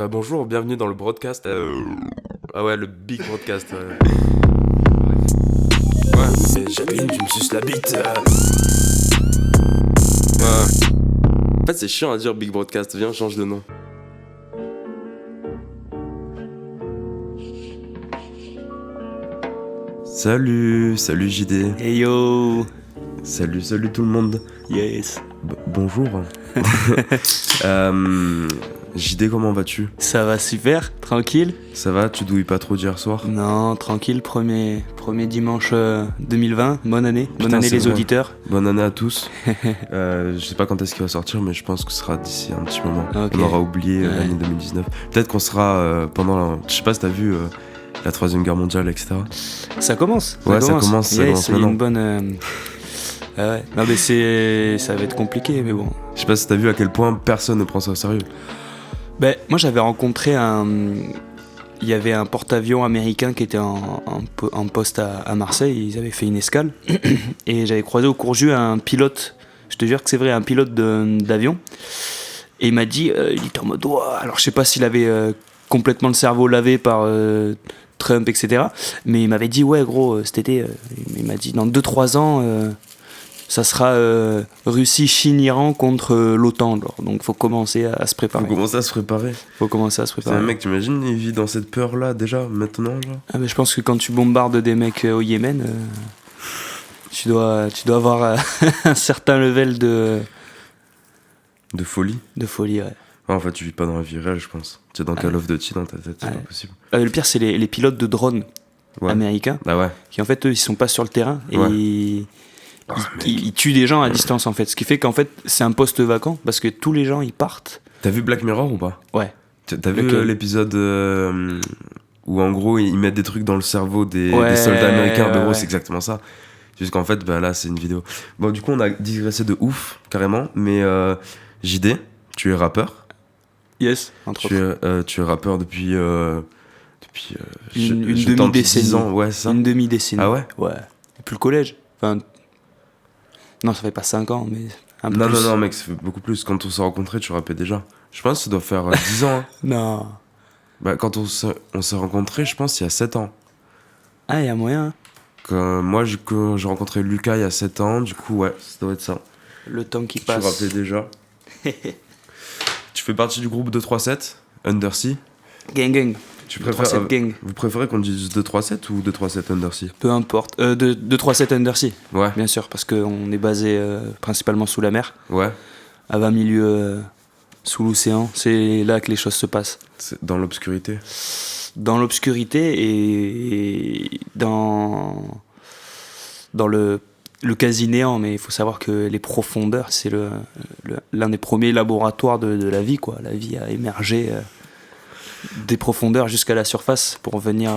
Bonjour, bienvenue dans le broadcast. Ah ouais, le big broadcast. Ouais. Et Jacqueline, tu me suces la bite. Ouais. En fait, c'est chiant à dire big broadcast. Viens, on change de nom. Salut JD. Hey yo. Salut tout le monde. Yes. Bonjour. JD, comment vas-tu? Ça va super, tranquille. Ça va, tu douilles pas trop d'hier soir? Non, tranquille, premier dimanche 2020, bonne année. Putain, bonne année c'est les vrai. auditeurs. Bonne année à tous. Je sais pas quand est-ce qu'il va sortir, mais je pense que ce sera d'ici un petit moment. Ok. On aura oublié Ouais. l'année 2019. Peut-être qu'on sera je sais pas si t'as vu la Troisième Guerre mondiale, etc. Ça commence. Ouais, ça commence Yes, il y a maintenant. une bonne... Ah ouais. Non mais ça va être compliqué, mais bon. Je sais pas si t'as vu à quel point personne ne prend ça au sérieux. Ben, moi j'avais rencontré il y avait un porte-avions américain qui était en poste à Marseille, ils avaient fait une escale, et j'avais croisé au Courju un pilote, je te jure que c'est vrai, un pilote d'avion, et il m'a dit, il était en mode, ouah. Alors je sais pas s'il avait complètement le cerveau lavé par Trump, etc., mais il m'avait dit, ouais gros, cet été, il m'a dit, dans 2-3 ans... ça sera Russie, Chine, Iran contre l'OTAN. Donc faut commencer à se préparer. Faut commencer à se préparer. C'est préparer. un mec, t'imagines, il vit dans cette peur-là déjà, maintenant, genre. Ah, mais je pense que quand tu bombardes des mecs au Yémen, tu dois avoir un certain level De folie. de folie. Ouais. Ah, en fait, tu vis pas dans la vie réelle, je pense. Tu es dans Call of Duty dans ta tête, c'est Ouais. pas possible. Le pire, c'est les pilotes de drones Ouais. américains Bah ouais. qui, en fait, eux, ils sont pas sur le terrain et Ouais. ils tuent des gens à distance, en fait. Ce qui fait qu'en fait, c'est un poste vacant parce que tous les gens, ils partent. T'as vu Black Mirror ou pas? Ouais. T'as vu Lequel? l'épisode où en gros ils mettent des trucs dans le cerveau des Ouais, soldats américains? En gros, ouais. c'est exactement ça. Juste qu'en fait, bah là, c'est une vidéo. Bon, du coup, on a digressé de ouf, carrément. Mais JD, tu es rappeur. Yes, entre Tu autres. es rappeur depuis Une je tente demi-décennie. 10 ans, ouais, c'est ça. Une demi-décennie. Ah ouais? Ouais. Depuis le collège. Enfin, non, ça fait pas 5 ans, mais un peu Non, plus. non, mec, ça fait beaucoup plus. Quand on s'est rencontrés, tu rappais déjà. Je pense que ça doit faire 10 ans. Hein. Non. Bah, quand on s'est rencontrés, je pense il y a 7 ans. Ah, il y a moyen. Hein. Moi, quand j'ai rencontré Lucas il y a 7 ans, du coup, ouais, ça doit être ça. Le temps qui Tu passe. rappelais déjà. Tu fais partie du groupe 237, Undersea. Gang, gang. Tu 237 gang. Vous préférez qu'on dise 237 ou 237 Undersea? Peu importe. 237 Undersea, Ouais, bien sûr, parce qu'on est basé principalement sous la mer, ouais. à 20 milieux sous l'océan. C'est là que les choses se passent. C'est dans l'obscurité. Dans l'obscurité et dans le quasi-néant, mais il faut savoir que les profondeurs, c'est l'un des premiers laboratoires de la vie, quoi. La vie a émergé des profondeurs jusqu'à la surface pour venir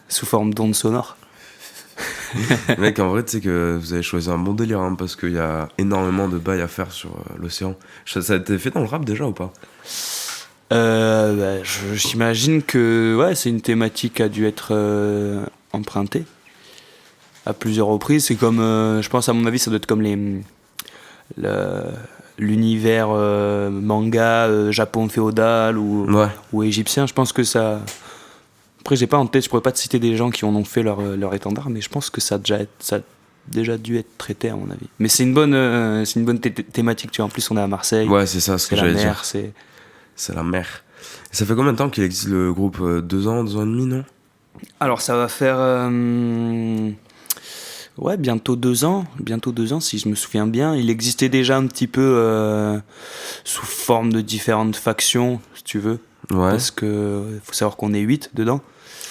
sous forme d'ondes sonores. Mec, en vrai, tu sais que vous avez choisi un bon délire, hein, parce qu'il y a énormément de bails à faire sur l'océan. Ça a été fait dans le rap déjà ou pas? J'imagine que ouais, c'est une thématique qui a dû être empruntée à plusieurs reprises. C'est comme, je pense à mon avis, ça doit être comme l'univers manga Japon féodal Ouais. ou égyptien. Je pense que ça... Après, j'ai pas en tête, je pourrais pas te citer des gens qui en ont fait leur étendard, mais je pense que ça a déjà dû être traité à mon avis. Mais c'est une bonne thématique, tu vois. En plus, on est à Marseille, Ouais, c'est ça ce c'est que la j'allais mer, dire. c'est... C'est la mer. Et ça fait combien de temps qu'il existe le groupe? 2 ans, 2 ans et demi, non? Alors ça va faire ouais, bientôt 2 ans si je me souviens bien. Il existait déjà un petit peu sous forme de différentes factions, si tu veux, Ouais. parce que faut savoir qu'on est 8 dedans,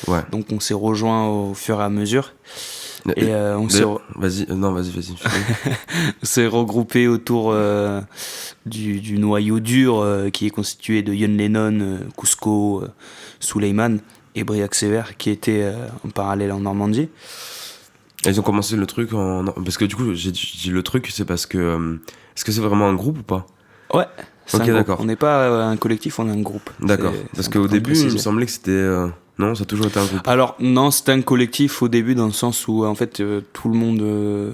Ouais. donc on s'est rejoints au fur et à mesure et on D'ailleurs, vas-y, non, vas-y. s'est regroupé autour du noyau dur qui est constitué de John Lennon, Cusco, Suleiman et Briac Sever qui était en parallèle en Normandie. Ils ont commencé le truc parce que du coup, j'ai dit le truc, c'est parce que. Est-ce que c'est vraiment un groupe ou pas? Ouais, c'est Ok, un groupe. d'accord. On n'est pas un collectif, on est un groupe. D'accord. C'est Parce important qu'au de début, il me préciser. semblait que c'était. Non, ça a toujours été un groupe. Alors, non, c'était un collectif au début, dans le sens où, en fait, tout le monde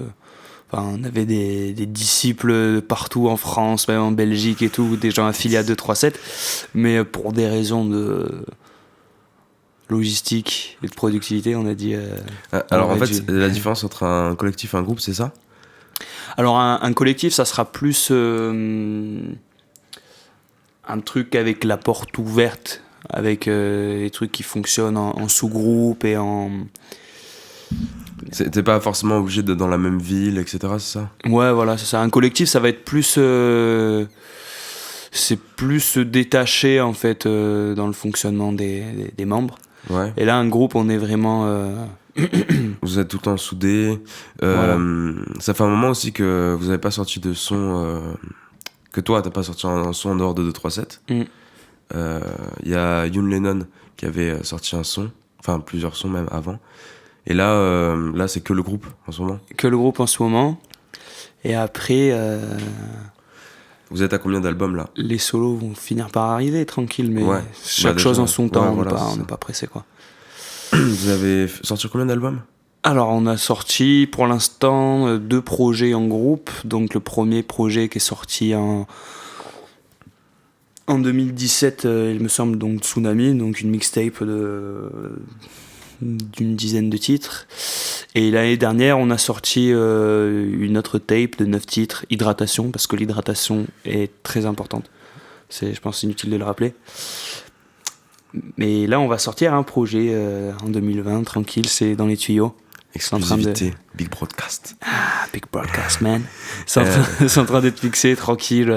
Enfin, on avait des disciples partout en France, même en Belgique et tout, des gens affiliés à 237, mais pour des raisons de logistique et de productivité, on a dit. Alors en fait, la différence entre un collectif et un groupe, c'est ça? Alors un collectif, ça sera plus un truc avec la porte ouverte, avec des trucs qui fonctionnent en sous-groupe et en... T'es pas forcément obligé d'être dans la même ville, etc., c'est ça? Ouais, voilà, c'est ça. Un collectif, ça va être plus... c'est plus détaché, en fait, dans le fonctionnement des membres. Ouais. Et là, un groupe, on est vraiment... Vous êtes tout le temps soudés. Voilà. Ça fait un moment aussi que vous avez pas sorti de son... que toi, t'as pas sorti un son en dehors de 237. Il y a Youn Lennon qui avait sorti un son, enfin plusieurs sons même avant. Et là, là c'est que le groupe en ce moment. Que le groupe en ce moment. Et après... Vous êtes à combien d'albums là? Les solos vont finir par arriver, tranquille, mais ouais. chaque chose en son temps, on n'est pas pressé, quoi. Vous avez sorti combien d'albums? Alors, on a sorti pour l'instant 2 projets en groupe. Donc, le premier projet qui est sorti en 2017, il me semble, donc Tsunami, donc une mixtape d'une dizaine de titres. Et l'année dernière, on a sorti une autre tape de 9 titres, Hydratation, parce que l'hydratation est très importante. Je pense inutile de le rappeler. Mais là, on va sortir un projet en 2020, tranquille, c'est dans les tuyaux. Exclusivité, Big Broadcast. Ah, Big Broadcast, man. C'est en train d'être fixé, tranquille.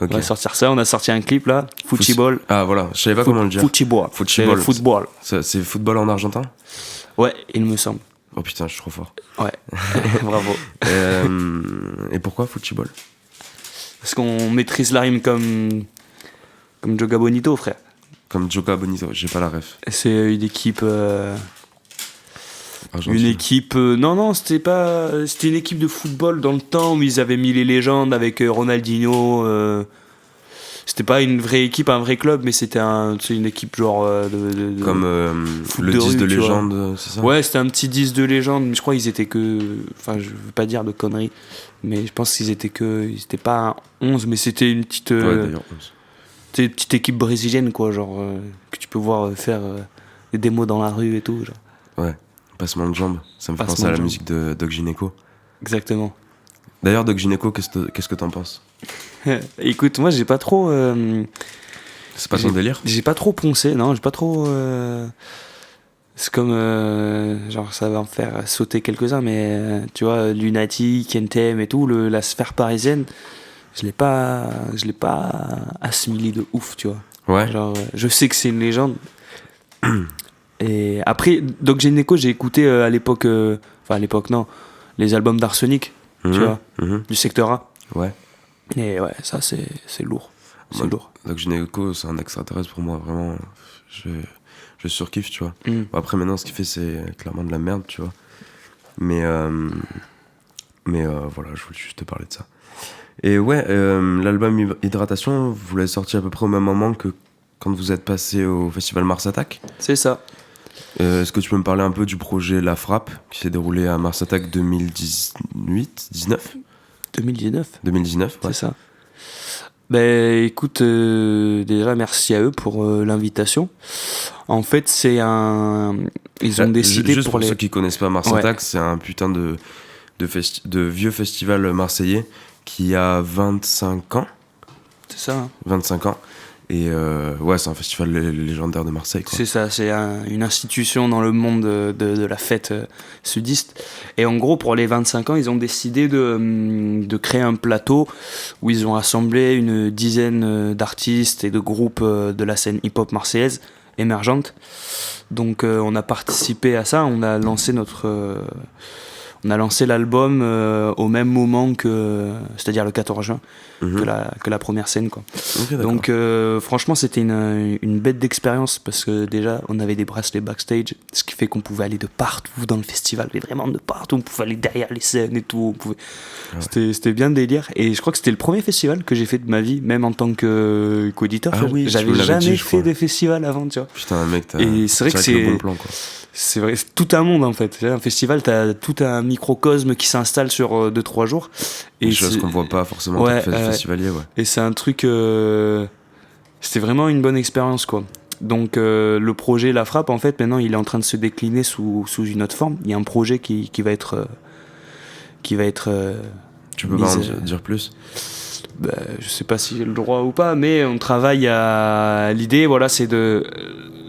On va sortir ça. On a sorti un clip là, Football. Ah voilà, je savais pas comment le dire. Football. Football. C'est football en argentin? Ouais, il me semble. Oh putain, je suis trop fort. Ouais, bravo. Et pourquoi Football? Parce qu'on maîtrise la rime comme Joga Bonito, frère. Comme Joga Bonito, j'ai pas la ref. C'est une équipe... Une équipe... non, c'était une équipe de football dans le temps où ils avaient mis les légendes avec Ronaldinho. C'était pas une vraie équipe, un vrai club, mais c'était une équipe genre de comme le 10 de légende, c'est ça? Ouais, c'était un petit 10 de légende, mais je crois qu'ils étaient que... Enfin, je veux pas dire de conneries, mais je pense qu'ils étaient que... Ils étaient pas 11, mais c'était une petite... ouais, d'ailleurs, 11. C'était une petite équipe brésilienne, quoi, genre... que tu peux voir faire des démos dans la rue et tout, genre. Ouais. Passement de jambes, ça me fait penser à la musique de Doc Gynéco. Exactement. D'ailleurs, Doc Gynéco, qu'est-ce que t'en penses? Écoute, moi j'ai pas trop... c'est pas ton délire? J'ai pas trop poncé, non, j'ai pas trop... c'est comme... genre ça va en faire sauter quelques-uns, mais tu vois, Lunatic, NTM et tout, la sphère parisienne, je l'ai pas assimilé de ouf, tu vois. Ouais. Genre, je sais que c'est une légende. Et après, Doc Gynéco, j'ai écouté à l'époque... Enfin, à l'époque, non. Les albums d'Arsenic, tu vois, du Secteur A. Ouais. Et ouais, ça, c'est lourd. C'est lourd. Doc Gynéco, c'est un extraterrestre pour moi, vraiment. Je surkiffe, tu vois. Bon, après, maintenant, ce qu'il fait, c'est clairement de la merde, tu vois. Mais voilà, je voulais juste te parler de ça. Et ouais, l'album Hydratation, vous l'avez sorti à peu près au même moment que quand vous êtes passé au festival Mars Attack. C'est ça. Est-ce que tu peux me parler un peu du projet La Frappe qui s'est déroulé à Mars Attack 2019 ouais. 2019, ouais. C'est ça. Ben écoute, déjà merci à eux pour l'invitation. En fait, c'est ils ont décidé juste pour ceux qui connaissent pas Mars Attack, c'est un putain de vieux festival marseillais qui a 25 ans. C'est ça. Hein. 25 ans. Et ouais, c'est un festival légendaire de Marseille, quoi. C'est ça, c'est une institution dans le monde de la fête sudiste. Et en gros, pour les 25 ans, ils ont décidé de créer un plateau où ils ont rassemblé une dizaine d'artistes et de groupes de la scène hip-hop marseillaise émergente. Donc on a participé à ça, on a lancé l'album au même moment c'est-à-dire le 14 juin, que la première scène, quoi. Okay, donc franchement c'était une bête d'expérience parce que déjà on avait des bracelets backstage, ce qui fait qu'on pouvait aller de partout dans le festival, mais vraiment de partout, on pouvait aller derrière les scènes et tout, c'était bien délire. Et je crois que c'était le premier festival que j'ai fait de ma vie, même en tant qu'auditeur. Oui, j'avais jamais fait de festival avant, tu vois. Putain, mec, et c'est vrai que c'est le bon plan, quoi. C'est vrai, c'est tout un monde en fait. Un festival, t'as tout un microcosme qui s'installe sur 2-3 jours. Et des choses qu'on voit pas forcément quand tu fais le festivalier. Ouais. Et c'est un truc... c'était vraiment une bonne expérience, quoi. Donc le projet La Frappe, en fait, maintenant, il est en train de se décliner sous une autre forme. Il y a un projet qui va être... Tu peux pas en dire plus? Je sais pas si j'ai le droit ou pas, mais on travaille à l'idée, voilà, c'est de...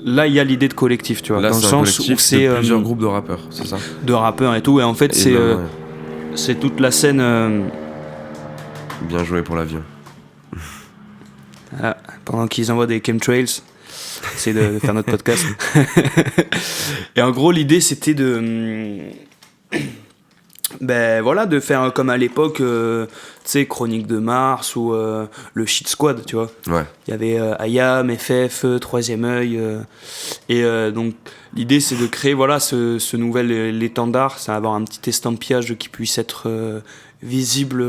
Là, il y a l'idée de collectif, tu vois, là, dans le sens où c'est plusieurs groupes de rappeurs, c'est ça? De rappeurs et tout, et en fait, c'est toute la scène... Bien joué pour l'avion. Ah, pendant qu'ils envoient des chemtrails, c'est de faire notre podcast. Et en gros, l'idée, c'était de... voilà, de faire comme à l'époque, tu sais, Chronique de Mars ou le Shit Squad, tu vois. Ouais. Il y avait IAM, FF, Troisième Œil. Donc, l'idée, c'est de créer voilà, ce nouvel étendard, c'est avoir un petit estampillage qui puisse être visible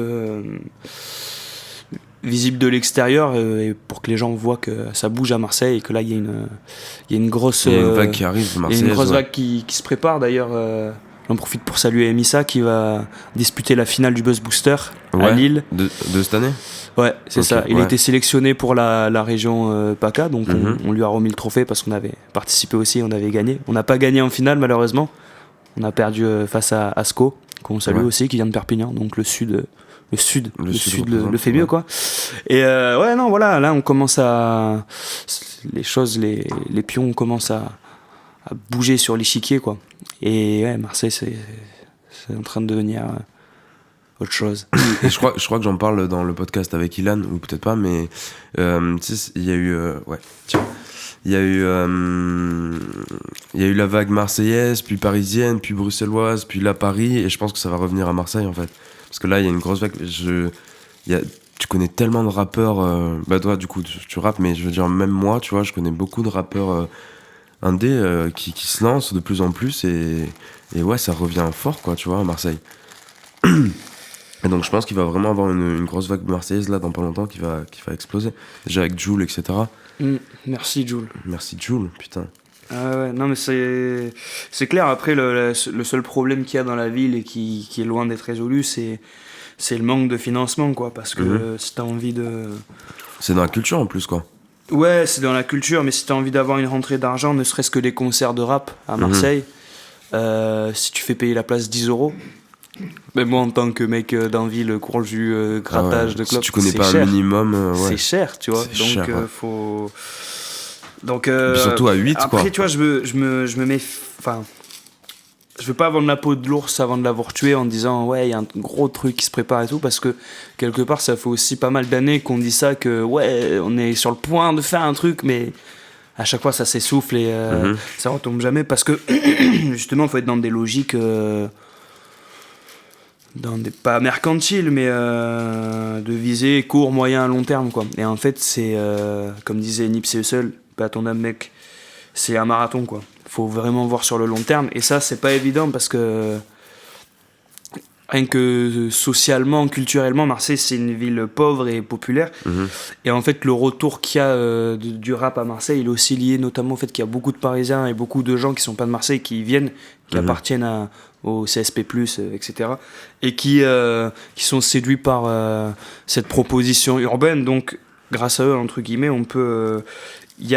de l'extérieur et pour que les gens voient que ça bouge à Marseille et que là, il y a une grosse... Il y a une vague qui arrive, Marseille. Il y a une grosse vague qui se prépare, d'ailleurs... J'en profite pour saluer Emissa qui va disputer la finale du Buzz Booster à Lille. De cette année? Ouais, c'est ça. Il a été sélectionné pour la région PACA, donc on lui a remis le trophée parce qu'on avait participé aussi, on avait gagné. On n'a pas gagné en finale malheureusement. On a perdu face à Asco, qu'on salue aussi, qui vient de Perpignan, donc le sud le fait mieux, quoi. Et non, voilà, là on commence à... Les pions commencent à bouger sur l'échiquier, quoi. Et ouais, Marseille, c'est en train de devenir autre chose. Et je crois que j'en parle dans le podcast avec Ilan, ou peut-être pas, mais tu sais, il y a eu... Il y a eu la vague marseillaise, puis parisienne, puis bruxelloise, puis là Paris, et je pense que ça va revenir à Marseille, en fait. Parce que là, il y a une grosse vague. Tu connais tellement de rappeurs... toi, du coup, tu rappes, mais je veux dire, même moi, tu vois, je connais beaucoup de rappeurs... indé qui se lance de plus en plus et ouais, ça revient fort, quoi, tu vois, à Marseille. Et donc je pense qu'il va vraiment avoir une grosse vague marseillaise là dans pas longtemps qui va exploser, déjà avec Jul, etc. Merci Jul. Merci Jul, putain. Ouais, non mais c'est clair. Après le seul problème qu'il y a dans la ville et qui est loin d'être résolu, c'est le manque de financement, quoi, parce que si t'as envie de... C'est dans la culture en plus, quoi. Ouais, c'est dans la culture, mais si t'as envie d'avoir une rentrée d'argent, ne serait-ce que des concerts de rap à Marseille, si tu fais payer la place 10 €, mais moi en tant que mec d'Anville, courju, grattage de club, si tu connais pas cher. Un minimum, c'est cher, tu vois, donc cher, faut... Donc, surtout à 8, après, quoi. Après, tu vois, je me mets... Enfin, je veux pas vendre la peau de l'ours avant de l'avoir tué en disant ouais, il y a un gros truc qui se prépare et tout, parce que quelque part ça fait aussi pas mal d'années qu'on dit ça, que ouais, on est sur le point de faire un truc, mais à chaque fois ça s'essouffle et ça retombe jamais, parce que justement il faut être dans des logiques pas mercantiles, mais de viser court, moyen, long terme, quoi. Et en fait c'est comme disait Nipsey Hussle, pas ton âme mec, c'est un marathon, quoi. Faut vraiment voir sur le long terme, et ça c'est pas évident parce que rien que socialement, culturellement, Marseille c'est une ville pauvre et populaire, et en fait le retour qu'il y a du rap à Marseille, il est aussi lié notamment au fait qu'il y a beaucoup de Parisiens et beaucoup de gens qui sont pas de Marseille qui viennent, qui appartiennent au CSP+, etc., et qui sont séduits par cette proposition urbaine. Donc grâce à eux, entre guillemets, on peut il y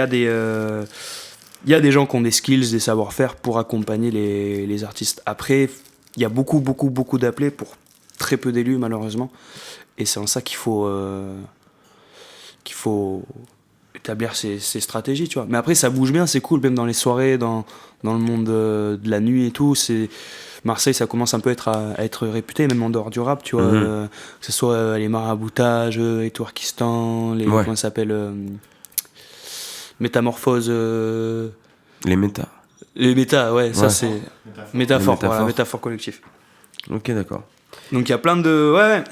a des gens qui ont des skills, des savoir-faire pour accompagner les artistes. Après, il y a beaucoup d'appelés pour très peu d'élus, malheureusement. Et c'est en ça qu'il faut établir ces stratégies, tu vois. Mais après, ça bouge bien, c'est cool, même dans les soirées, dans le monde de la nuit et tout. Marseille, ça commence un peu à être réputé, même en dehors du rap, tu vois. Que ce soit les maraboutages, les Twerkistan, comment ça s'appelle Métamorphose. Les méta. Les méta, ouais, ça c'est. Métaphore, voilà, métaphore collectif. Ok, d'accord. Donc il y a plein de. Ouais.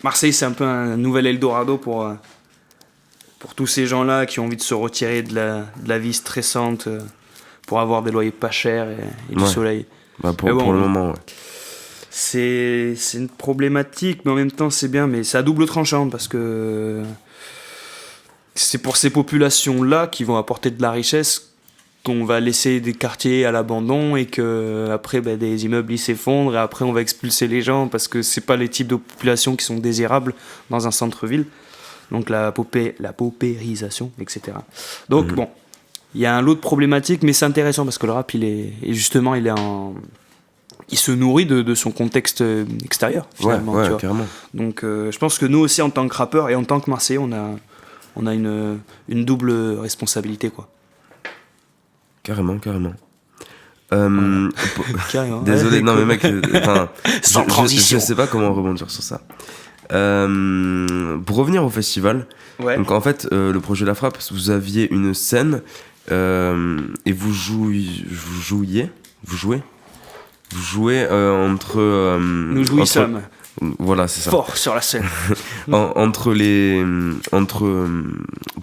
Marseille, c'est un peu un nouvel Eldorado pour tous ces gens-là qui ont envie de se retirer de la vie stressante pour avoir des loyers pas chers et du soleil. Bah pour le moment, ouais. C'est une problématique, mais en même temps c'est bien, mais c'est à double tranchant parce que c'est pour ces populations-là qui vont apporter de la richesse qu'on va laisser des quartiers à l'abandon et que après des immeubles ils s'effondrent et après on va expulser les gens parce que c'est pas les types de populations qui sont désirables dans un centre-ville. Donc la paupérisation, etc. Donc bon, il y a un lot de problématiques, mais c'est intéressant parce que le rap il se nourrit de son contexte extérieur finalement. Ouais, tu vois. carrément. Donc je pense que nous aussi en tant que rappeurs et en tant que Marseillais on a une double responsabilité quoi. Carrément. Carrément. Désolé, ouais, non mais mec, sans transition. je sais pas comment rebondir sur ça. Pour revenir au festival, Ouais. donc en fait, le projet La Frappe, vous aviez une scène et vous jouez entre. Nous jouissons Voilà, c'est ça. fort sur la scène.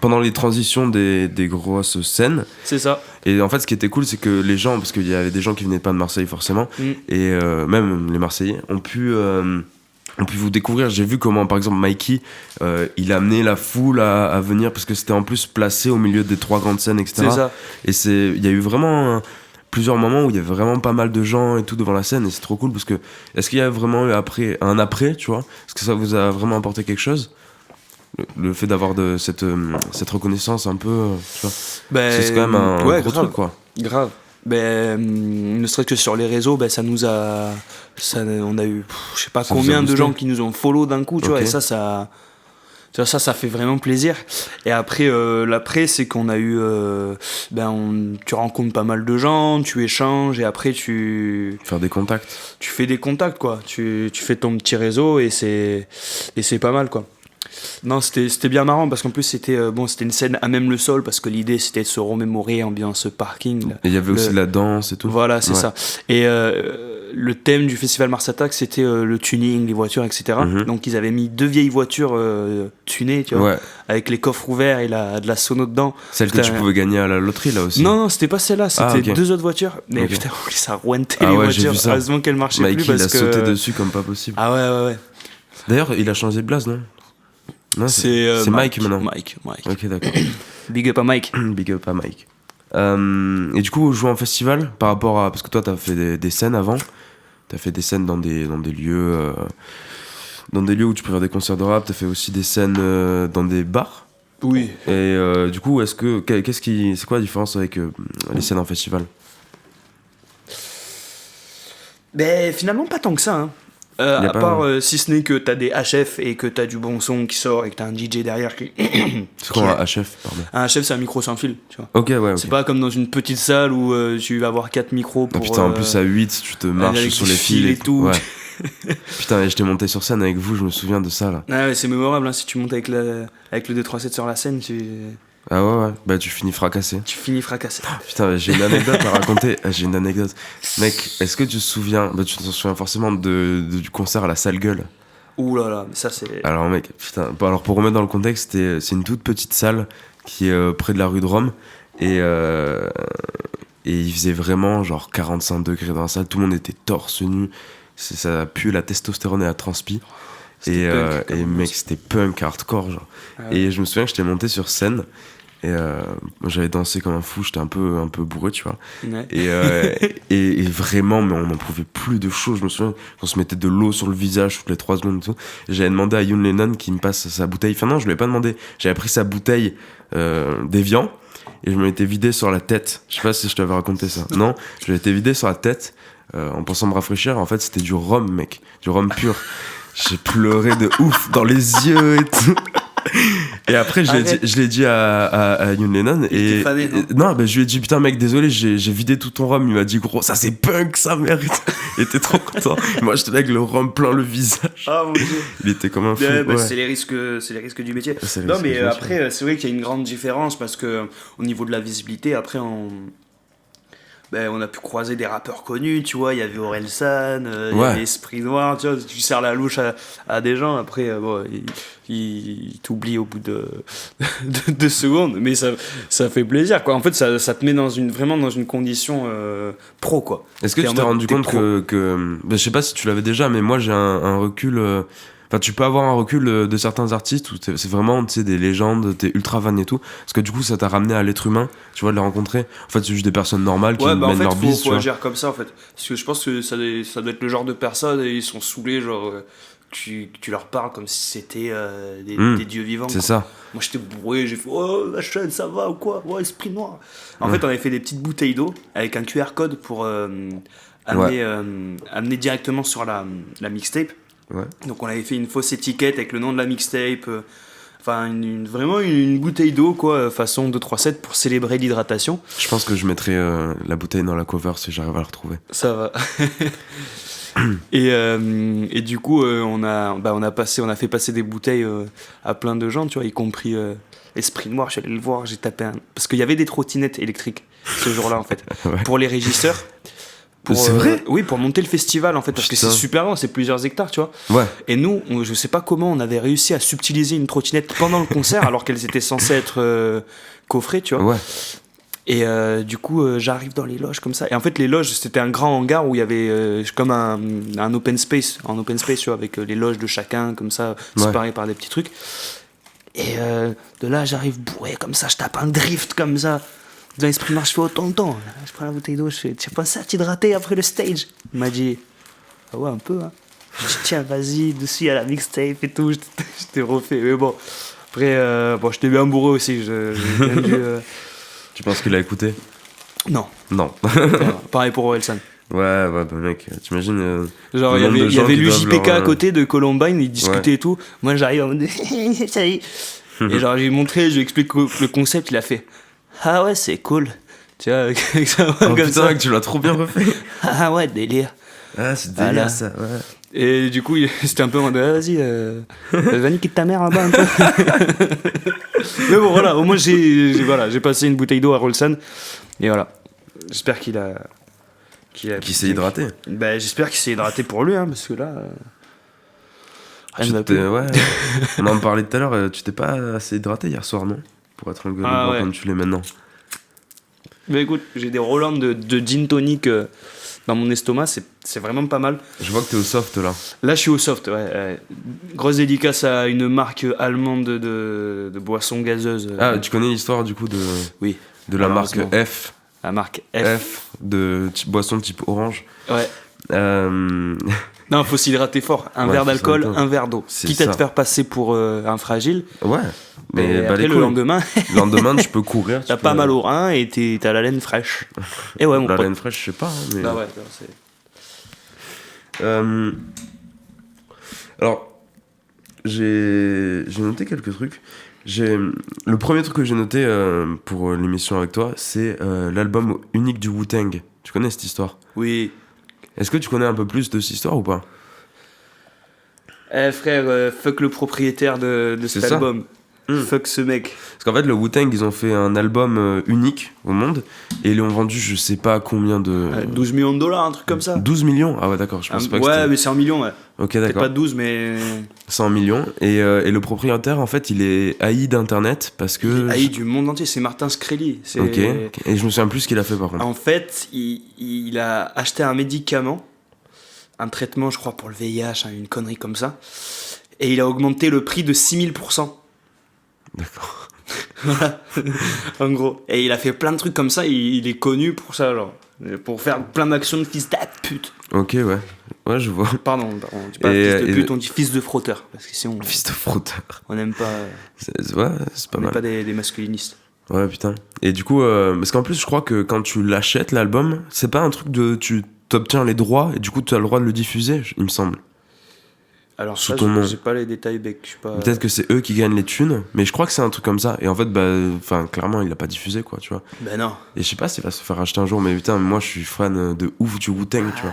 Pendant les transitions des grosses scènes. C'est ça. Et en fait, ce qui était cool, c'est que les gens, parce qu'il y avait des gens qui venaient pas de Marseille forcément, et même les Marseillais, ont pu vous découvrir. J'ai vu comment, par exemple, Mikey, il a amené la foule à venir, parce que c'était en plus placé au milieu des 3 grandes scènes, etc. C'est ça. Et il y a eu vraiment plusieurs moments où il y avait vraiment pas mal de gens et tout devant la scène, et c'est trop cool, parce que est-ce qu'il y a vraiment eu un après, tu vois? Est-ce que ça vous a vraiment apporté quelque chose? Le fait d'avoir cette reconnaissance un peu, tu vois, c'est quand même un gros grave. truc, quoi. Grave. Ne serait-ce que sur les réseaux, on a eu je sais pas Ça vous a combien de boosté. gens qui nous ont follow d'un coup, tu vois, et ça fait vraiment plaisir. Et après l'après, c'est qu'on a eu tu rencontres pas mal de gens, tu échanges et après Faire des contacts. tu fais des contacts quoi, tu fais ton petit réseau et c'est pas mal quoi. Non, c'était bien marrant parce qu'en plus c'était une scène à même le sol parce que l'idée c'était de se remémorer ambiance parking. Et il y avait aussi la danse et tout. Voilà, c'est Ouais. ça. Et le thème du festival Mars Attack c'était le tuning, les voitures, etc. Donc ils avaient mis 2 vieilles voitures tunées, tu vois, Ouais. avec les coffres ouverts et de la sono dedans. Celle que Putain, tu pouvais gagner à la loterie, là aussi. non, c'était pas celle-là, c'était ok. 2 autres voitures. Mais Ok. putain, ça rouentait Ah les ouais, j'ai voitures. vu ça. Heureusement qu'elles marchaient Mikey, plus il parce a que. sauté dessus comme pas possible. Ah ouais. D'ailleurs, il a changé de blase, non? Non, c'est Mike maintenant. Mike. Ok, d'accord. Big up à Mike. Big up à Mike. Et du coup, jouer en festival, par rapport à... Parce que toi, t'as fait des scènes avant. T'as fait des scènes dans des lieux... dans des lieux où tu peux faire des concerts de rap. T'as fait aussi des scènes dans des bars. Oui. Et du coup, c'est quoi la différence avec les scènes en festival? Ben finalement pas tant que ça. Hein. À part si ce n'est que t'as des HF et que t'as du bon son qui sort et que t'as un DJ derrière qui. C'est quoi un HF, pardon? Un HF c'est un micro sans fil, tu vois. Ok, ouais, ok. C'est pas comme dans une petite salle où tu vas avoir 4 micros pour. Ah, putain, en plus à 8, tu te marches avec sur des les fils et tout. Ouais. Putain, et j'étais monté sur scène avec vous, je me souviens de ça là. Ah ouais, c'est mémorable, hein, si tu montes avec le 237 sur la scène, tu Ah ouais, bah tu finis fracassé. finis fracassé. Putain, j'ai une anecdote à raconter. J'ai une anecdote. Mec, est-ce que tu te souviens, tu t'en souviens forcément du concert à la Salle Gueule. Ouh là là, mais ça c'est. Alors mec, putain, alors pour remettre dans le contexte, c'est une toute petite salle qui est près de la rue de Rome. Et il faisait vraiment genre 45 degrés dans la salle, tout le monde était torse nu. Ça pue la testostérone et la transpi. Et mec, c'était punk, hardcore, genre. Ah ouais. Et je me souviens que j'étais monté sur scène. Et moi, j'avais dansé comme un fou, j'étais un peu bourré, tu vois. Ouais. Et vraiment, mais on n'en pouvait plus de chaud. Je me souviens qu'on se mettait de l'eau sur le visage toutes les 3 secondes et tout. Et j'avais demandé à Youn Lennon qui me passe sa bouteille. Enfin, non, je lui ai pas demandé. J'avais pris sa bouteille d'Evian et je me l'étais vidé sur la tête. Je sais pas si je t'avais raconté ça. Non, je l'étais vidé sur la tête en pensant me rafraîchir. En fait, c'était du rhum, mec. Du rhum pur. J'ai pleuré de ouf dans les yeux et tout. Et après, je l'ai dit à Youn Lennon. Et fané, non, je lui ai dit, putain, mec, désolé, j'ai vidé tout ton rhum. Il m'a dit, gros, ça c'est punk, ça, merde. Il était trop content. Et moi, j'étais là avec le rhum plein le visage. Ah mon dieu. Il était comme un fou. Ouais, ouais. c'est les risques du métier. C'est les Non, risques mais du métier. après, c'est vrai qu'il y a une grande différence parce que au niveau de la visibilité, après, on a pu croiser des rappeurs connus, tu vois. Il y avait Orelsan, il y Ouais. avait Esprit Noir, tu vois. Tu serres la louche à des gens, après, ils t'oublient au bout de 2 secondes. Mais ça fait plaisir, quoi. En fait, ça te met vraiment dans une condition pro, quoi. Est-ce que T'es tu en t'es mode, rendu t'es compte pro. que je sais pas si tu l'avais déjà, mais moi j'ai un recul Enfin, tu peux avoir un recul de certains artistes où c'est vraiment, tu sais, des légendes, t'es ultra fan et tout. Parce que du coup, ça t'a ramené à l'être humain, tu vois, de les rencontrer. En fait, c'est juste des personnes normales qui mènent leur bise, tu vois. agir comme ça, en fait. Parce que je pense que ça doit être le genre de personnes et ils sont saoulés, genre. Tu leur parles comme si c'était des dieux vivants. C'est ça. Moi j'étais bourré, j'ai fait oh la chaîne ça va ou quoi, ouais esprit noir. En fait on avait fait des petites bouteilles d'eau avec un QR code pour amener directement sur la mixtape. Ouais. Donc on avait fait une fausse étiquette avec le nom de la mixtape. Enfin vraiment une bouteille d'eau quoi, façon 2-3-7 pour célébrer l'hydratation. Je pense que je mettrai la bouteille dans la cover si j'arrive à la retrouver. Ça va. Et du coup on a fait passer des bouteilles à plein de gens, tu vois, y compris Esprit Noir. Je suis allé le voir, j'ai tapé parce qu'il y avait des trottinettes électriques ce jour-là en fait. Ouais. Pour les régisseurs. C'est vrai? Oui, pour monter le festival en fait, parce Putain. que c'est super grand, c'est plusieurs hectares, tu vois. Ouais. Et nous, je sais pas comment on avait réussi à subtiliser une trottinette pendant le concert alors qu'elles étaient censées être coffrées, tu vois. Ouais. Et du coup, j'arrive dans les loges comme ça. Et en fait, les loges, c'était un grand hangar où il y avait comme un open space, tu vois, avec les loges de chacun, comme ça, séparées par des petits trucs. Et de là, j'arrive bourré comme ça, je tape un drift comme ça. Dans l'esprit noir, je fais autant de temps. Je prends la bouteille d'eau, je fais, tu as pensé à t'hydrater après le stage? Il m'a dit, ah ouais, un peu, hein. Je dis, tiens, vas-y, dessus à la mixtape et tout. J'étais refait. Mais bon, après, j'étais bien bourré aussi. J'ai bien dû, Tu penses qu'il a écouté? Non. Non. Pareil pour Orelsan. Ouais, bah mec, t'imagines. Genre, il y avait l'UJPK à côté de Columbine, ils discutaient et tout. Moi, j'arrive en mode, ça y est. Et genre, j'ai montré, je lui explique le concept, il a fait, ah ouais, c'est cool. Tu vois, avec ça, Oh comme putain, ça. que tu l'as trop bien refait. Ah ouais, délire. Ah, c'est délire Voilà. ça, ouais. Et du coup, c'était un peu en mode, ah, vas-y, va niquer ta mère là-bas un peu. Mais bon, voilà, au moins j'ai passé une bouteille d'eau à Rolsan. Et voilà. J'espère qu'il s'est hydraté. Ben, j'espère qu'il s'est hydraté pour lui, hein, parce que là. Rien ne va plus. Ouais. On en parlait tout à l'heure, tu t'es pas assez hydraté hier soir, non? Pour être un gueule comme tu l'es maintenant. Mais écoute, j'ai des Roland de gin tonic dans mon estomac, c'est vraiment pas mal. Je vois que t'es au soft là. Là, je suis au soft, ouais. Grosse dédicace à une marque allemande de boissons gazeuses. Ah, tu connais l'histoire du coup de la marque F? La marque F. De boisson type orange. Ouais. Non, faut s'hydrater fort. Un verre d'alcool, un verre d'eau. Quitte à te faire passer pour un fragile. Ouais. Mais après, le lendemain, tu peux courir. T'as pas mal au rein et t'as la laine fraîche. Et ouais, mon la pote. laine fraîche, je sais pas. Hein, mais... Bah ouais, c'est... Alors, j'ai noté quelques trucs. Le premier truc que j'ai noté pour l'émission avec toi, c'est l'album unique du Wu-Tang. Tu connais cette histoire? Oui. Est-ce que tu connais un peu plus de cette histoire ou pas? Eh frère, fuck le propriétaire de cet album. Fuck ce mec. Parce qu'en fait, le Wu-Tang, ils ont fait un album unique au monde et ils l'ont vendu, je sais pas combien de. 12 millions de dollars, un truc comme ça. 12 millions? Ah ouais, d'accord, je pense pas que ouais, c'était. mais c'est en millions, ouais. Ok, d'accord. C'est pas 12, mais. C'est en millions. Et le propriétaire, en fait, il est haï d'internet parce que. Il est haï du monde entier, c'est Martin Shkreli. Ok. Et je me souviens plus ce qu'il a fait par contre. En fait, il a acheté un médicament, un traitement, je crois, pour le VIH, une connerie comme ça. Et il a augmenté le prix de 6000%. D'accord. Voilà, en gros. Et il a fait plein de trucs comme ça, il est connu pour ça, genre. Pour faire plein d'actions de fils de pute. Ok, ouais. Ouais, je vois. Pardon, on dit pas fils de pute, on dit fils de frotteur. Parce que sinon. Fils de frotteur. On n'aime pas. Ouais, c'est pas mal. On n'est pas des masculinistes. Ouais, putain. Et du coup, parce qu'en plus, je crois que quand tu l'achètes, l'album, c'est pas un truc de. Tu t'obtiens les droits et du coup, tu as le droit de le diffuser, il me semble. Alors, sous ça, ton nom. J'ai pas les détails, bec. Je suis pas... Peut-être que c'est eux qui gagnent les thunes, mais je crois que c'est un truc comme ça. Et en fait, clairement, il l'a pas diffusé, quoi, tu vois. Ben non. Et je sais pas s'il va se faire acheter un jour, mais putain, moi, je suis fan de ouf du Wu-Tang, tu vois.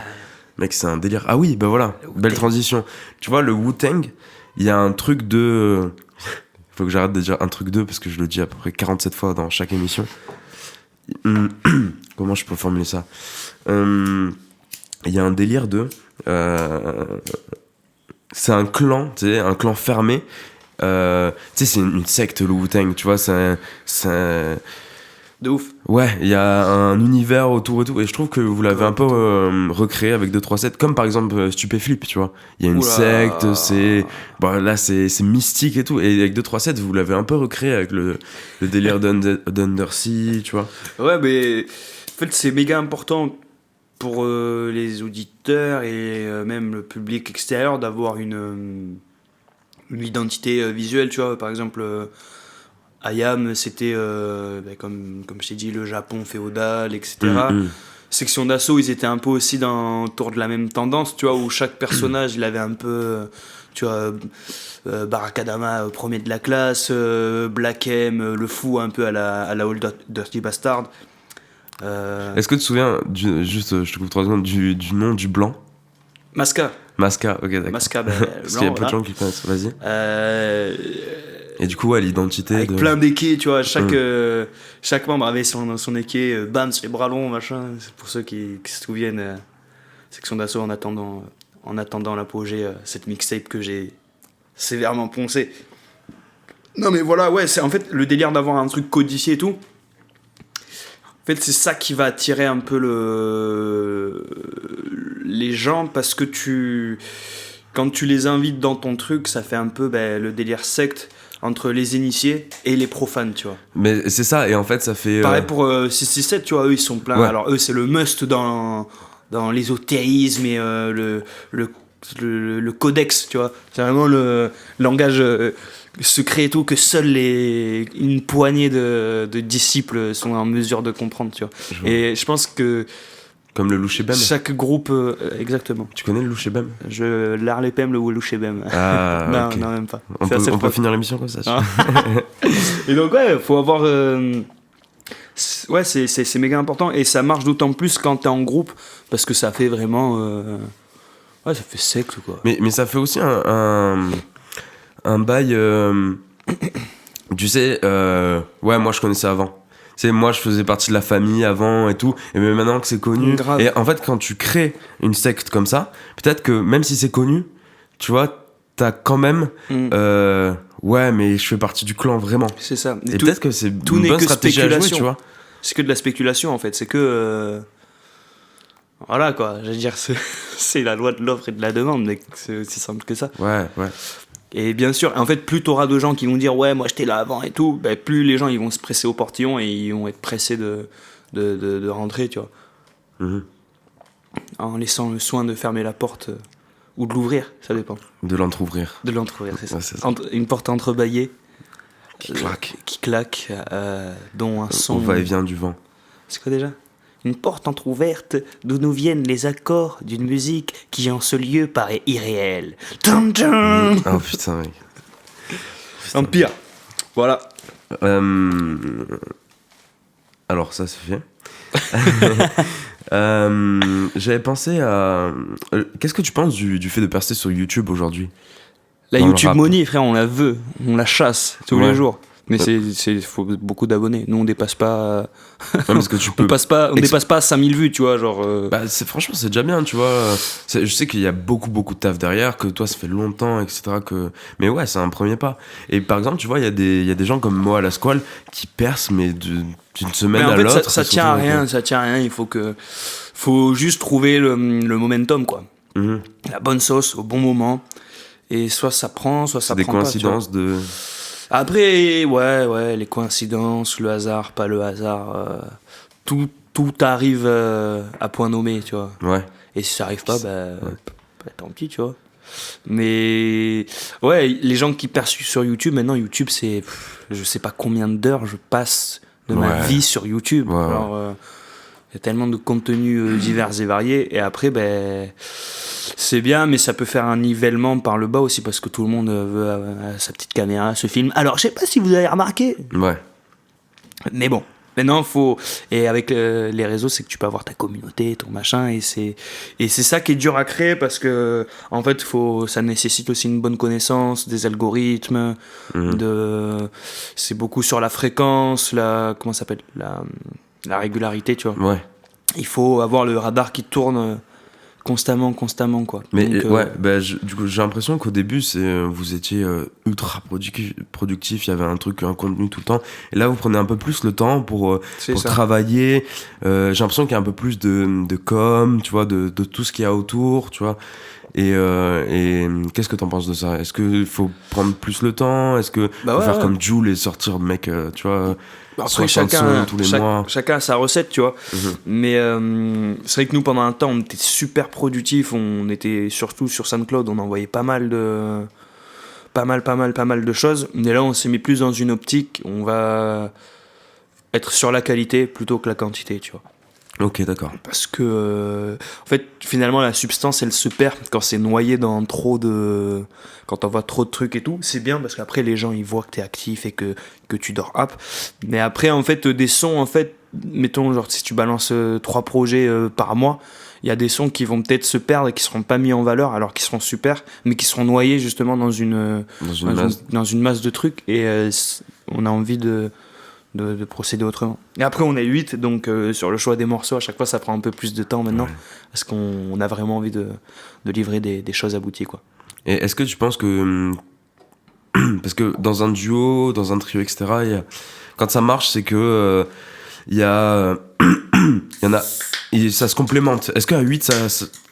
Mec, c'est un délire. Ah oui, bah voilà, belle transition. Tu vois, le Wu-Tang, il y a un truc de... Faut que j'arrête de dire un truc de, parce que je le dis à peu près 47 fois dans chaque émission. Comment je peux formuler ça? Il y a un délire de... c'est un clan, tu sais, un clan fermé. Tu sais, c'est une secte, le Wu-Tang, tu vois, de ouf. Ouais, il y a un univers autour et tout. Et je trouve que vous l'avez un peu recréé avec 2-3-7. Comme par exemple Stupéflip, tu vois. Il y a une secte, bon, là c'est mystique et tout. Et avec 2-3-7, vous l'avez un peu recréé avec le délire d'Undersea, tu vois. Ouais, mais en fait, c'est méga important pour les auditeurs et même le public extérieur d'avoir une identité visuelle, tu vois. Par exemple, Ayam, c'était, comme je t'ai dit, le Japon féodal, etc. Section d'assaut, ils étaient un peu aussi autour de la même tendance, tu vois, où chaque personnage, il avait un peu, tu vois, Barakadama, premier de la classe, Black M, le fou, un peu à la Old Dirty Bastard. Est-ce que tu te souviens, juste, je te coupe 3 secondes, du nom du blanc? Maska, ok, d'accord. Parce qu'il y a peu de gens qui connaissent, vas-y. Et du coup, ouais, l'identité. Avec plein d'équés, tu vois, chaque membre avait son équé, Bams, les bras longs, machin. C'est pour ceux qui se souviennent, Section d'assaut en attendant l'apogée, cette mixtape que j'ai sévèrement poncé. Non, mais voilà, ouais, c'est en fait le délire d'avoir un truc codifié et tout. En fait, c'est ça qui va attirer un peu les gens parce que quand tu les invites dans ton truc, ça fait un peu le délire secte entre les initiés et les profanes, tu vois. Mais c'est ça, et en fait, ça fait. Pareil pour 667, tu vois, eux, ils sont pleins. Ouais. Alors, eux, c'est le must dans l'ésotérisme et le codex, tu vois. C'est vraiment le langage secret et tout que seuls une poignée de disciples sont en mesure de comprendre, tu vois. Et je pense que comme le Louchébem. Chaque groupe, exactement. Tu connais le Louchébem? L'Arlepem, le Louchébem. Ah, non, okay. Non, même pas. On peut finir l'émission comme ça. Et donc, ouais, faut avoir. Ouais, c'est méga important. Et ça marche d'autant plus quand t'es en groupe, parce que ça fait vraiment. Ouais, ça fait secte, quoi. Mais ça fait aussi un bail. Tu sais, ouais, moi je connaissais avant. C'est moi je faisais partie de la famille avant et tout, et même maintenant que c'est connu. Grave. Et en fait, quand tu crées une secte comme ça, peut-être que même si c'est connu, tu vois, t'as quand même ouais, mais je fais partie du clan vraiment. C'est ça. Et peut-être que c'est une bonne stratégie à jouer, tu vois. C'est que de la spéculation en fait, c'est que voilà quoi, je veux dire c'est la loi de l'offre et de la demande, mais c'est aussi simple que ça. Ouais. Et bien sûr, en fait, plus t'auras de gens qui vont dire ouais, moi j'étais là avant et tout, plus les gens ils vont se presser au portillon et ils vont être pressés de rentrer, tu vois. En laissant le soin de fermer la porte ou de l'ouvrir, ça dépend. De l'entrouvrir. C'est ça. Ouais, c'est ça. Une porte entrebâillée qui claque, dont un son. Au va-et-vient du vent. C'est quoi déjà? Une porte entrouverte d'où nous viennent les accords d'une musique qui en ce lieu paraît irréelle. Oh putain, mec. Empire. Voilà. Alors ça c'est fait. J'avais pensé à... Qu'est-ce que tu penses du fait de percer sur YouTube aujourd'hui? La YouTube Money, frère, on la veut, on la chasse tous les jours. Mais faut beaucoup d'abonnés. Nous, on dépasse pas. Parce que tu peux. On dépasse pas 5000 vues, tu vois, genre. Franchement, c'est déjà bien, tu vois. Je sais qu'il y a beaucoup de taf derrière, que toi, ça fait longtemps, etc. Mais ouais, c'est un premier pas. Et par exemple, tu vois, il y a des gens comme Moa la Squale qui percent, mais d'une semaine à l'autre. Ça tient à rien, Il faut juste trouver le momentum, quoi. La bonne sauce au bon moment. Et soit ça prend, soit ça prend pas. Des coïncidences de. Après, ouais, les coïncidences, le hasard, pas le hasard, tout arrive à point nommé, tu vois. Ouais. Et si ça arrive pas, tant pis, tu vois. Mais ouais, les gens qui perçoivent sur YouTube, maintenant YouTube, c'est je sais pas combien d'heures je passe de ma vie sur YouTube. Ouais. Alors, y a tellement de contenus divers et variés. Et après, c'est bien, mais ça peut faire un nivellement par le bas aussi, parce que tout le monde veut sa petite caméra, ce film. Alors, je sais pas si vous avez remarqué. Ouais. Mais bon, maintenant, faut... Et avec les réseaux, c'est que tu peux avoir ta communauté, ton machin, et c'est ça qui est dur à créer, parce que, en fait, ça nécessite aussi une bonne connaissance des algorithmes, c'est beaucoup sur la fréquence, comment ça s'appelle, la régularité, tu vois. Ouais. Il faut avoir le radar qui tourne constamment quoi. Mais donc, ouais, du coup, j'ai l'impression qu'au début vous étiez ultra productif, il y avait un contenu tout le temps, et là vous prenez un peu plus le temps pour travailler. J'ai l'impression qu'il y a un peu plus de com, tu vois, de tout ce qu'il y a autour, tu vois. Et qu'est-ce que t'en penses de ça? Est-ce qu'il faut prendre plus le temps? Est-ce que faut faire comme Jul et sortir, mec, tu vois, après chacun a sa recette, tu vois. Mais c'est vrai que nous, pendant un temps, on était super productifs. On était surtout sur SoundCloud, on envoyait pas mal de choses. Mais là, on s'est mis plus dans une optique. On va être sur la qualité plutôt que la quantité, tu vois. Ok, d'accord. Parce que, en fait, finalement, la substance, elle se perd quand c'est noyé dans quand t'envoies trop de trucs et tout. C'est bien parce qu'après, les gens, ils voient que t'es actif et que tu dors up. Mais après, en fait, des sons, en fait, mettons, genre, si tu balances 3 projets par mois, il y a des sons qui vont peut-être se perdre et qui seront pas mis en valeur alors qu'ils seront super, mais qui seront noyés justement dans une masse de trucs. Et on a envie de procéder autrement. Et après, on est 8, donc sur le choix des morceaux, à chaque fois, ça prend un peu plus de temps maintenant, parce qu'on a vraiment envie de livrer des choses abouties, quoi. Et est-ce que tu penses que... parce que dans un duo, dans un trio, etc., quand ça marche, c'est que il y en a... ça se complémente. Est-ce qu'à 8,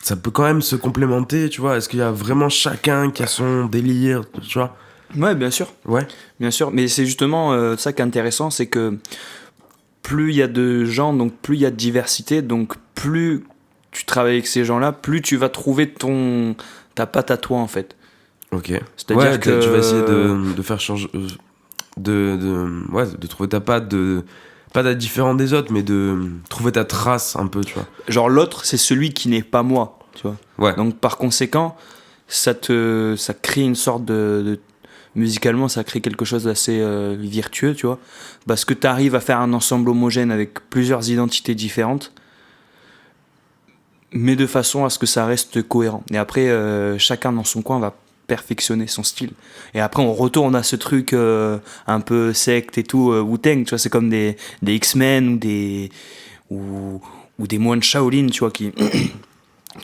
ça peut quand même se complémenter, tu vois? Est-ce qu'il y a vraiment chacun qui a son délire, tu vois? Ouais, bien sûr. Ouais. Bien sûr, mais c'est justement ça qui est intéressant, c'est que plus il y a de gens, donc plus il y a de diversité, donc plus tu travailles avec ces gens-là, plus tu vas trouver ta patte à toi, en fait. Ok. C'est-à-dire que tu vas essayer de faire changer, de trouver ta patte, pas d'être différent des autres, mais de trouver ta trace un peu, tu vois. Genre l'autre, c'est celui qui n'est pas moi, tu vois. Ouais. Donc par conséquent, ça crée une sorte de musicalement, ça crée quelque chose d'assez virtueux, tu vois, parce que tu arrives à faire un ensemble homogène avec plusieurs identités différentes, mais de façon à ce que ça reste cohérent. Et après, chacun dans son coin va perfectionner son style. Et après, on retourne à ce truc un peu secte et tout, Wu-Tang, tu vois, c'est comme des X-Men ou des moines Shaolin, tu vois, qui...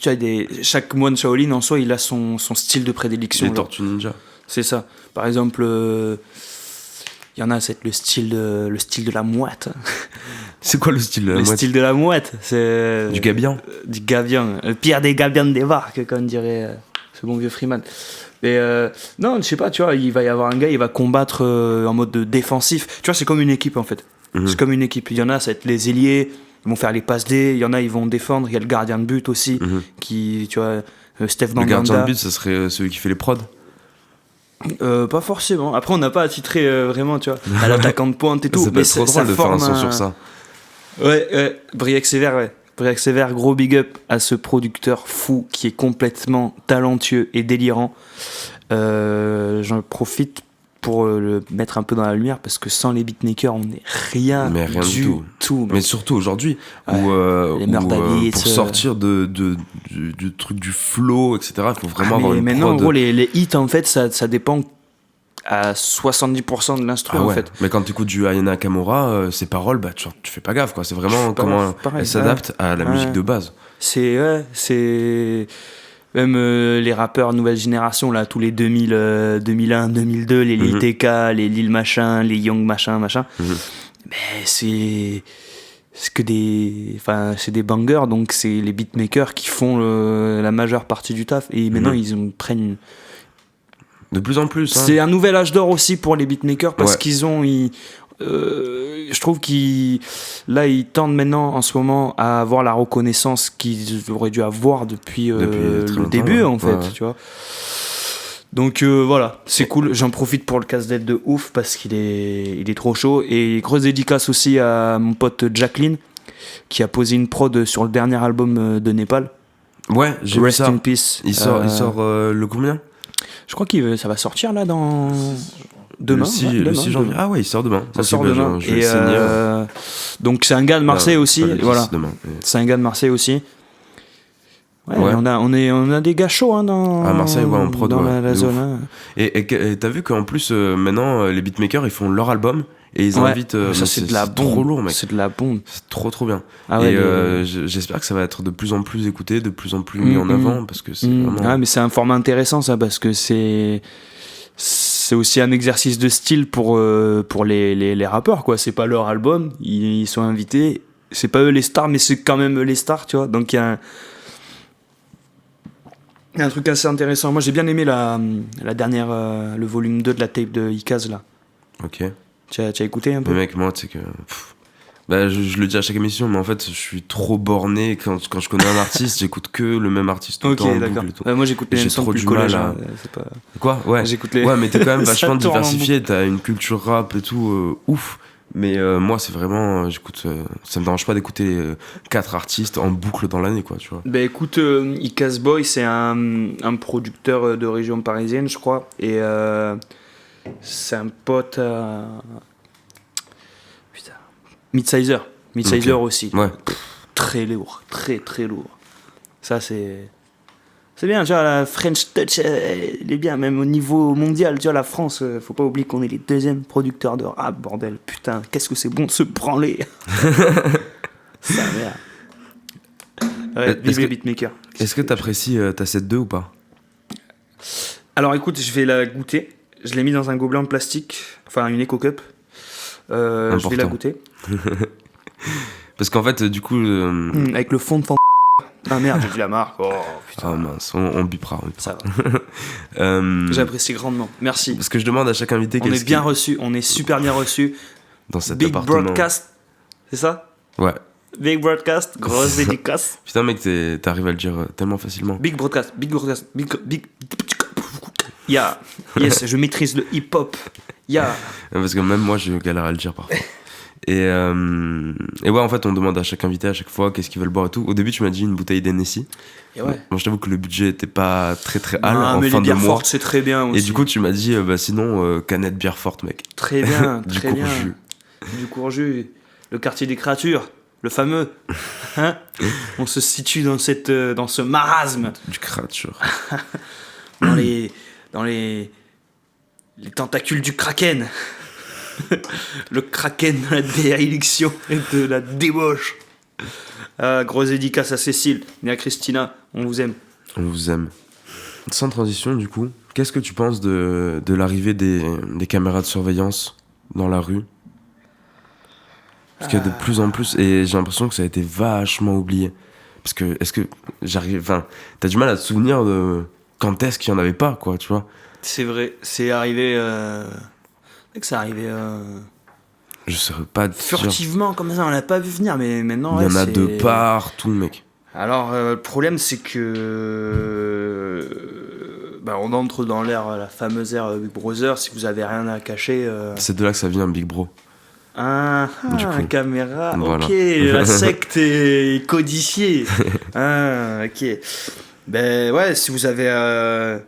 tu vois, chaque moine Shaolin, en soi, il a son style de prédilection. Les Tortues Ninja. C'est ça. Par exemple, il y en a, c'est le style de la mouette. C'est quoi le style de la mouette? Le style de la mouette, c'est... Du gabian. Du gabian. Le pire des gabians des barques, comme dirait ce bon vieux Freeman. Mais non, je sais pas, tu vois, il va y avoir un gars, il va combattre en mode défensif. Tu vois, c'est comme une équipe, en fait. C'est comme une équipe. Il y en a, ça va être les ailiers, ils vont faire les passes D. Il y en a, ils vont défendre. Il y a le gardien de but aussi, qui, tu vois, Steph Banganda. Le gardien de but, ça serait celui qui fait les prods? Pas forcément. Après, on n'a pas attitré vraiment, tu vois, à l'attaquant de pointe et tout. Ça peut être trop drôle de faire un son sur ça. Ouais, Briac Sévère, ouais. Briac Sévère, gros big up à ce producteur fou qui est complètement talentueux et délirant. J'en profite pour le mettre un peu dans la lumière parce que sans les beatmakers, on n'est rien du tout. Mais surtout aujourd'hui, les pour sortir du truc du flow, etc., il faut vraiment avoir une maintenant, prod. En gros, les hits, en fait, ça dépend à 70% de l'instru, en fait. Mais quand tu écoutes du Aya Nakamura, ses paroles, bah, tu fais pas gaffe, quoi. C'est vraiment comment elle s'adapte à la musique de base. C'est même les rappeurs nouvelle génération, là, tous les 2000, 2001, 2002, les Lil TK, les Lil machin, les Young machin. Mais c'est des bangers, donc c'est les beatmakers qui font la majeure partie du taf. Et maintenant, ils prennent de plus en plus. C'est un nouvel âge d'or aussi pour les beatmakers parce qu'ils ont... je trouve qu'ils tendent maintenant en ce moment à avoir la reconnaissance qu'ils auraient dû avoir depuis le début, en fait, tu vois. Donc voilà, c'est cool. J'en profite pour le casse-tête de ouf parce qu'il est trop chaud. Et grosse dédicace aussi à mon pote Jacqueline qui a posé une prod sur le dernier album de Népal. Ouais, j'ai vu ça. Rest in Peace. Il sort le combien? Je crois que ça va sortir là dans... Demain, le 6 janvier. Ah ouais, il sort demain. Ça sort demain. Donc c'est un gars de Marseille aussi. Voilà. C'est un gars de Marseille aussi. Ouais. On a des gars chauds dans Marseille, en prod, dans la zone. Hein. Et t'as vu qu'en plus maintenant les beatmakers ils font leur album et ils invitent. Ça, c'est de la bombe. Trop lourd, mec. C'est de la bombe. C'est trop bien. Ah ouais, et j'espère que ça va être de plus en plus écouté, de plus en plus mis en avant, parce que c'est vraiment. Ah, mais c'est un format intéressant, ça, parce que c'est aussi un exercice de style pour les rappeurs, quoi. C'est pas leur album, ils sont invités. C'est pas eux les stars, mais c'est quand même eux les stars, tu vois. Donc il y a un truc assez intéressant. Moi, j'ai bien aimé la dernière, le volume 2 de la tape de Icaz, là. Ok. Tu as écouté un peu? Mais mec, moi, tu sais que. Bah, je le dis à chaque émission, mais en fait, je suis trop borné. Quand je connais un artiste, j'écoute que le même artiste tout le temps. Ok, d'accord. Moi, j'écoute les mêmes sons depuis le collège. C'est pas... Quoi? Ouais. J'écoute les... Ouais, mais t'es quand même vachement tourne en diversifié. T'as une culture rap et tout, ouf. Mais moi, c'est vraiment. J'écoute. Ça me dérange pas d'écouter 4 artistes en boucle dans l'année, quoi, tu vois. Bah écoute, Icaz Boy, c'est un producteur de région parisienne, je crois. Et c'est un pote à. Putain. Midsizer. Midsizer okay. Aussi. Ouais. Très lourd. Très lourd. Ça, c'est bien, tu vois, la French Touch, elle est bien, même au niveau mondial, tu vois, la France, faut pas oublier qu'on est les deuxièmes producteurs de rap, bordel. Putain, qu'est-ce que c'est bon de se branler. Ça merde. Ouais, vive les beatmakers. Est-ce que t'apprécies ta 7-2 ou pas? Alors écoute, je vais la goûter. Je l'ai mis dans un gobelet en plastique, enfin une Eco Cup. Je vais la goûter. Parce qu'en fait, du coup... avec le fond de ah merde, j'ai vu la marque. Oh putain. Ah mince, on bipera. Ça va. J'apprécie grandement. Merci. Parce que je demande à chaque invité... On est bien reçu, on est super bien reçu. Dans cet Big appartement. Broadcast, c'est ça? Ouais. Big Broadcast, grosse dédicace. Putain mec, t'arrives à le dire tellement facilement. Big Broadcast. Yeah. Yes, je maîtrise le hip-hop. Yeah. Parce que même moi, je galère à le dire parfois. Et ouais, en fait, on demande à chaque invité à chaque fois qu'est-ce qu'ils veulent boire et tout. Au début, tu m'as dit une bouteille d'Hennessy. Et ouais. Moi, je t'avoue que le budget était pas très hal en fin mais de les bières mois. fortes, c'est très bien aussi. Et du coup, tu m'as dit, sinon, canette bière forte, mec. Très bien, du très bien. Courjus. Du Courjus. Le quartier des créatures, le fameux. Hein? On se situe dans ce marasme. Du créature. dans les tentacules du Kraken. Le Kraken de la déhaïliction et de la débauche. Grosse dédicace à Cécile et à Christina, on vous aime. On vous aime. Sans transition, du coup, qu'est-ce que tu penses de l'arrivée des caméras de surveillance dans la rue? Parce qu'il y a de plus en plus, et j'ai l'impression que ça a été vachement oublié. Parce que, t'as du mal à te souvenir de quand est-ce qu'il n'y en avait pas, quoi, tu vois? C'est vrai, c'est arrivé... que ça arrivait je saurais pas dire. Furtivement comme ça, on l'a pas vu venir, mais maintenant il y en a de partout, mec. Alors le problème c'est que on entre dans la fameuse ère Big Brother. Si vous avez rien à cacher, c'est de là que ça vient, Big Bro. La caméra, voilà. Ok, la secte est codifiée. Ok. Ben ouais, si vous avez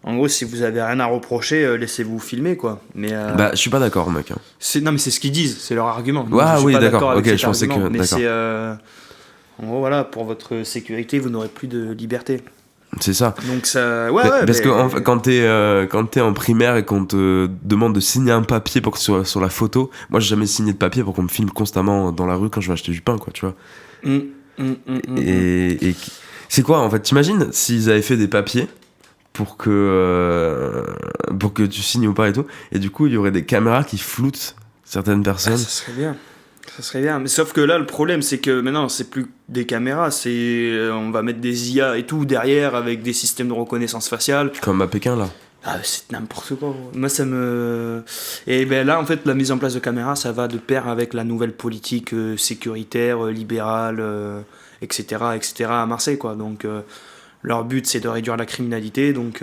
en gros, si vous avez rien à reprocher, laissez-vous filmer, quoi. Mais je suis pas d'accord, mec. Hein. Non, mais c'est ce qu'ils disent, c'est leur argument. Ah oui, d'accord. Ok, je pensais que. Mais c'est en gros, voilà, pour votre sécurité, vous n'aurez plus de liberté. C'est ça. Donc ça, parce que quand t'es en primaire et qu'on te demande de signer un papier pour que sur la photo, moi j'ai jamais signé de papier pour qu'on me filme constamment dans la rue quand je vais acheter du pain, quoi, tu vois. Et c'est quoi, en fait, t'imagines s'ils avaient fait des papiers pour que tu signes ou pas et tout, et du coup il y aurait des caméras qui floutent certaines personnes. Ça serait bien, mais sauf que là le problème c'est que maintenant c'est plus des caméras, on va mettre des IA et tout derrière avec des systèmes de reconnaissance faciale comme à Pékin là. C'est n'importe quoi. Moi ça me... Et là en fait la mise en place de caméras ça va de pair avec la nouvelle politique sécuritaire, libérale, etc à Marseille, quoi. Donc leur but c'est de réduire la criminalité, donc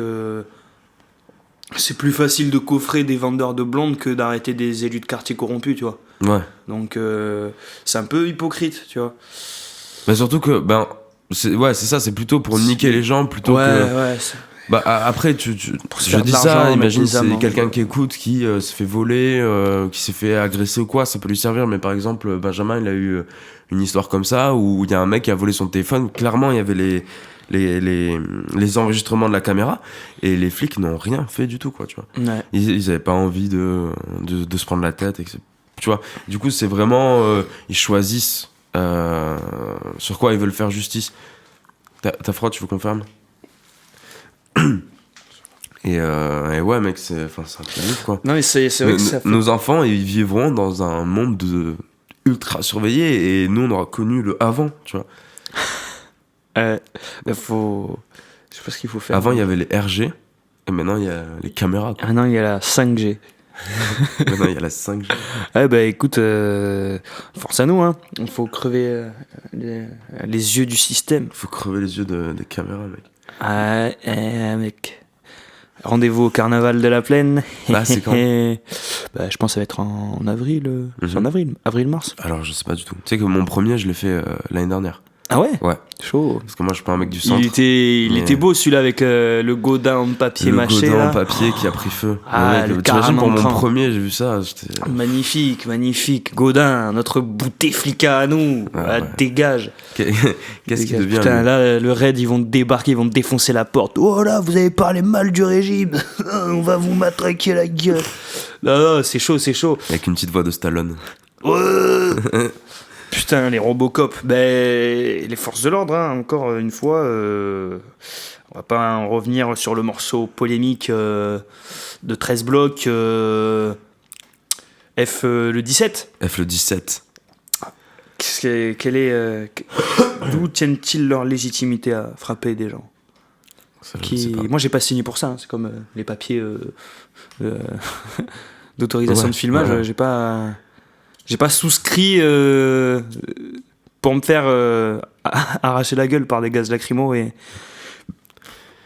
c'est plus facile de coffrer des vendeurs de blondes que d'arrêter des élus de quartier corrompus, tu vois. Ouais. Donc c'est un peu hypocrite, tu vois. Mais surtout que c'est ça, c'est plutôt pour niquer les gens plutôt que. Après je dis ça, imagine c'est quelqu'un qui écoute qui se fait voler, qui s'est fait agresser ou quoi, ça peut lui servir. Mais par exemple Benjamin il a eu une histoire comme ça où il y a un mec qui a volé son téléphone, clairement il y avait les enregistrements de la caméra, et les flics n'ont rien fait du tout, quoi, tu vois. Ouais. Ils avaient pas envie de se prendre la tête, tu vois. Du coup, c'est vraiment ils choisissent sur quoi ils veulent faire justice. T'as froid, tu veux qu'on ferme? Et ouais, mec, c'est un peu ouf, quoi. Non, mais c'est vrai que ça fait... Nos enfants, ils vivront dans un monde ultra surveillé, et nous, on aura connu le avant, tu vois. faut... Je sais pas ce qu'il faut faire. Avant, il y avait les RG, et maintenant, il y a les caméras, quoi. Maintenant, il y a la 5G. Maintenant, il y a la 5G. Ouais, bah écoute, force à nous, hein. Il faut crever les yeux du système. Faut crever les yeux des caméras, mec. Ah, mec. Rendez-vous au carnaval de la Plaine. Bah, c'est quand? Bah, je pense que ça va être en avril. C'est en avril-mars. Alors, je sais pas du tout. Tu sais que mon premier, je l'ai fait l'année dernière. Ah ouais? Ouais. Chaud. Parce que moi, je suis pas un mec du centre. Il était beau celui-là avec le godin en papier mâché. Le godin là. en papier qui a pris feu. Ah, ouais, le t'imagines, pour mon caraman premier, j'ai vu ça. Magnifique, magnifique. Godin, notre Bouteflika à nous. Ouais. Dégage. Qu'est-ce qui devient? Putain, là, le raid, ils vont débarquer, ils vont défoncer la porte. Oh là, vous avez parlé mal du régime. On va vous matraquer la gueule. Non, c'est chaud, c'est chaud. Avec une petite voix de Stallone. Ouais. Putain, les Robocop, les forces de l'ordre, hein, encore une fois, on va pas en revenir sur le morceau polémique de 13 blocs F le 17. F le 17. D'où tiennent-ils leur légitimité à frapper des gens Moi, j'ai pas signé pour ça, hein, c'est comme les papiers d'autorisation de filmage, ouais. J'ai pas souscrit pour me faire arracher la gueule par des gaz lacrymaux et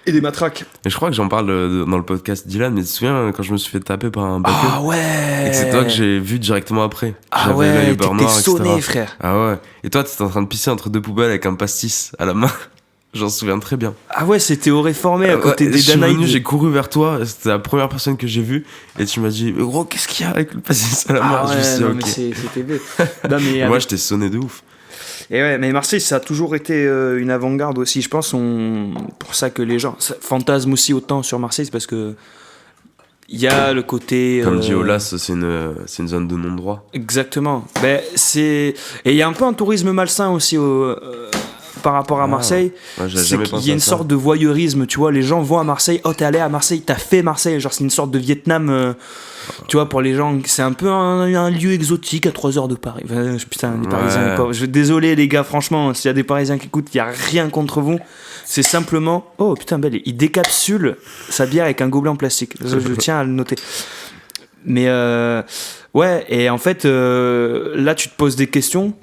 des matraques. Et je crois que j'en parle dans le podcast Dylan, mais tu te souviens quand je me suis fait taper par un baqueux? Ah ouais. Et que c'est toi que j'ai vu directement après. Ah ouais, t'étais sonné, frère. Ah ouais. Et toi, t'étais en train de pisser entre deux poubelles avec un pastis à la main. J'en souviens très bien. Ah ouais, c'était au réformé à côté des Danaïdes. J'ai couru vers toi, c'était la première personne que j'ai vue, et tu m'as dit, gros, qu'est-ce qu'il y a avec le pastis à la main? Ah ouais, je me suis dit, non, ok. mais c'était bête. Non, mais, moi, j'étais sonné de ouf. Et ouais, mais Marseille, ça a toujours été une avant-garde aussi. Je pense pour ça que les gens fantasment aussi autant sur Marseille, c'est parce que il y a le côté... Comme dit Olas, c'est une zone de non-droit. Exactement. Et il y a un peu un tourisme malsain aussi par rapport à Marseille. Ouais, c'est qu'il y a une sorte de voyeurisme, tu vois. Les gens vont à Marseille, oh t'es allé à Marseille, t'as fait Marseille. Genre c'est une sorte de Vietnam, tu vois, pour les gens. C'est un peu un lieu exotique à 3 heures de Paris. Putain, les Parisiens, les pauvres. Désolé les gars, franchement, s'il y a des Parisiens qui écoutent, il n'y a rien contre vous. C'est simplement, oh putain, belle, il décapsule sa bière avec un gobelet en plastique. Je tiens à le noter. Mais ouais, et en fait, là tu te poses des questions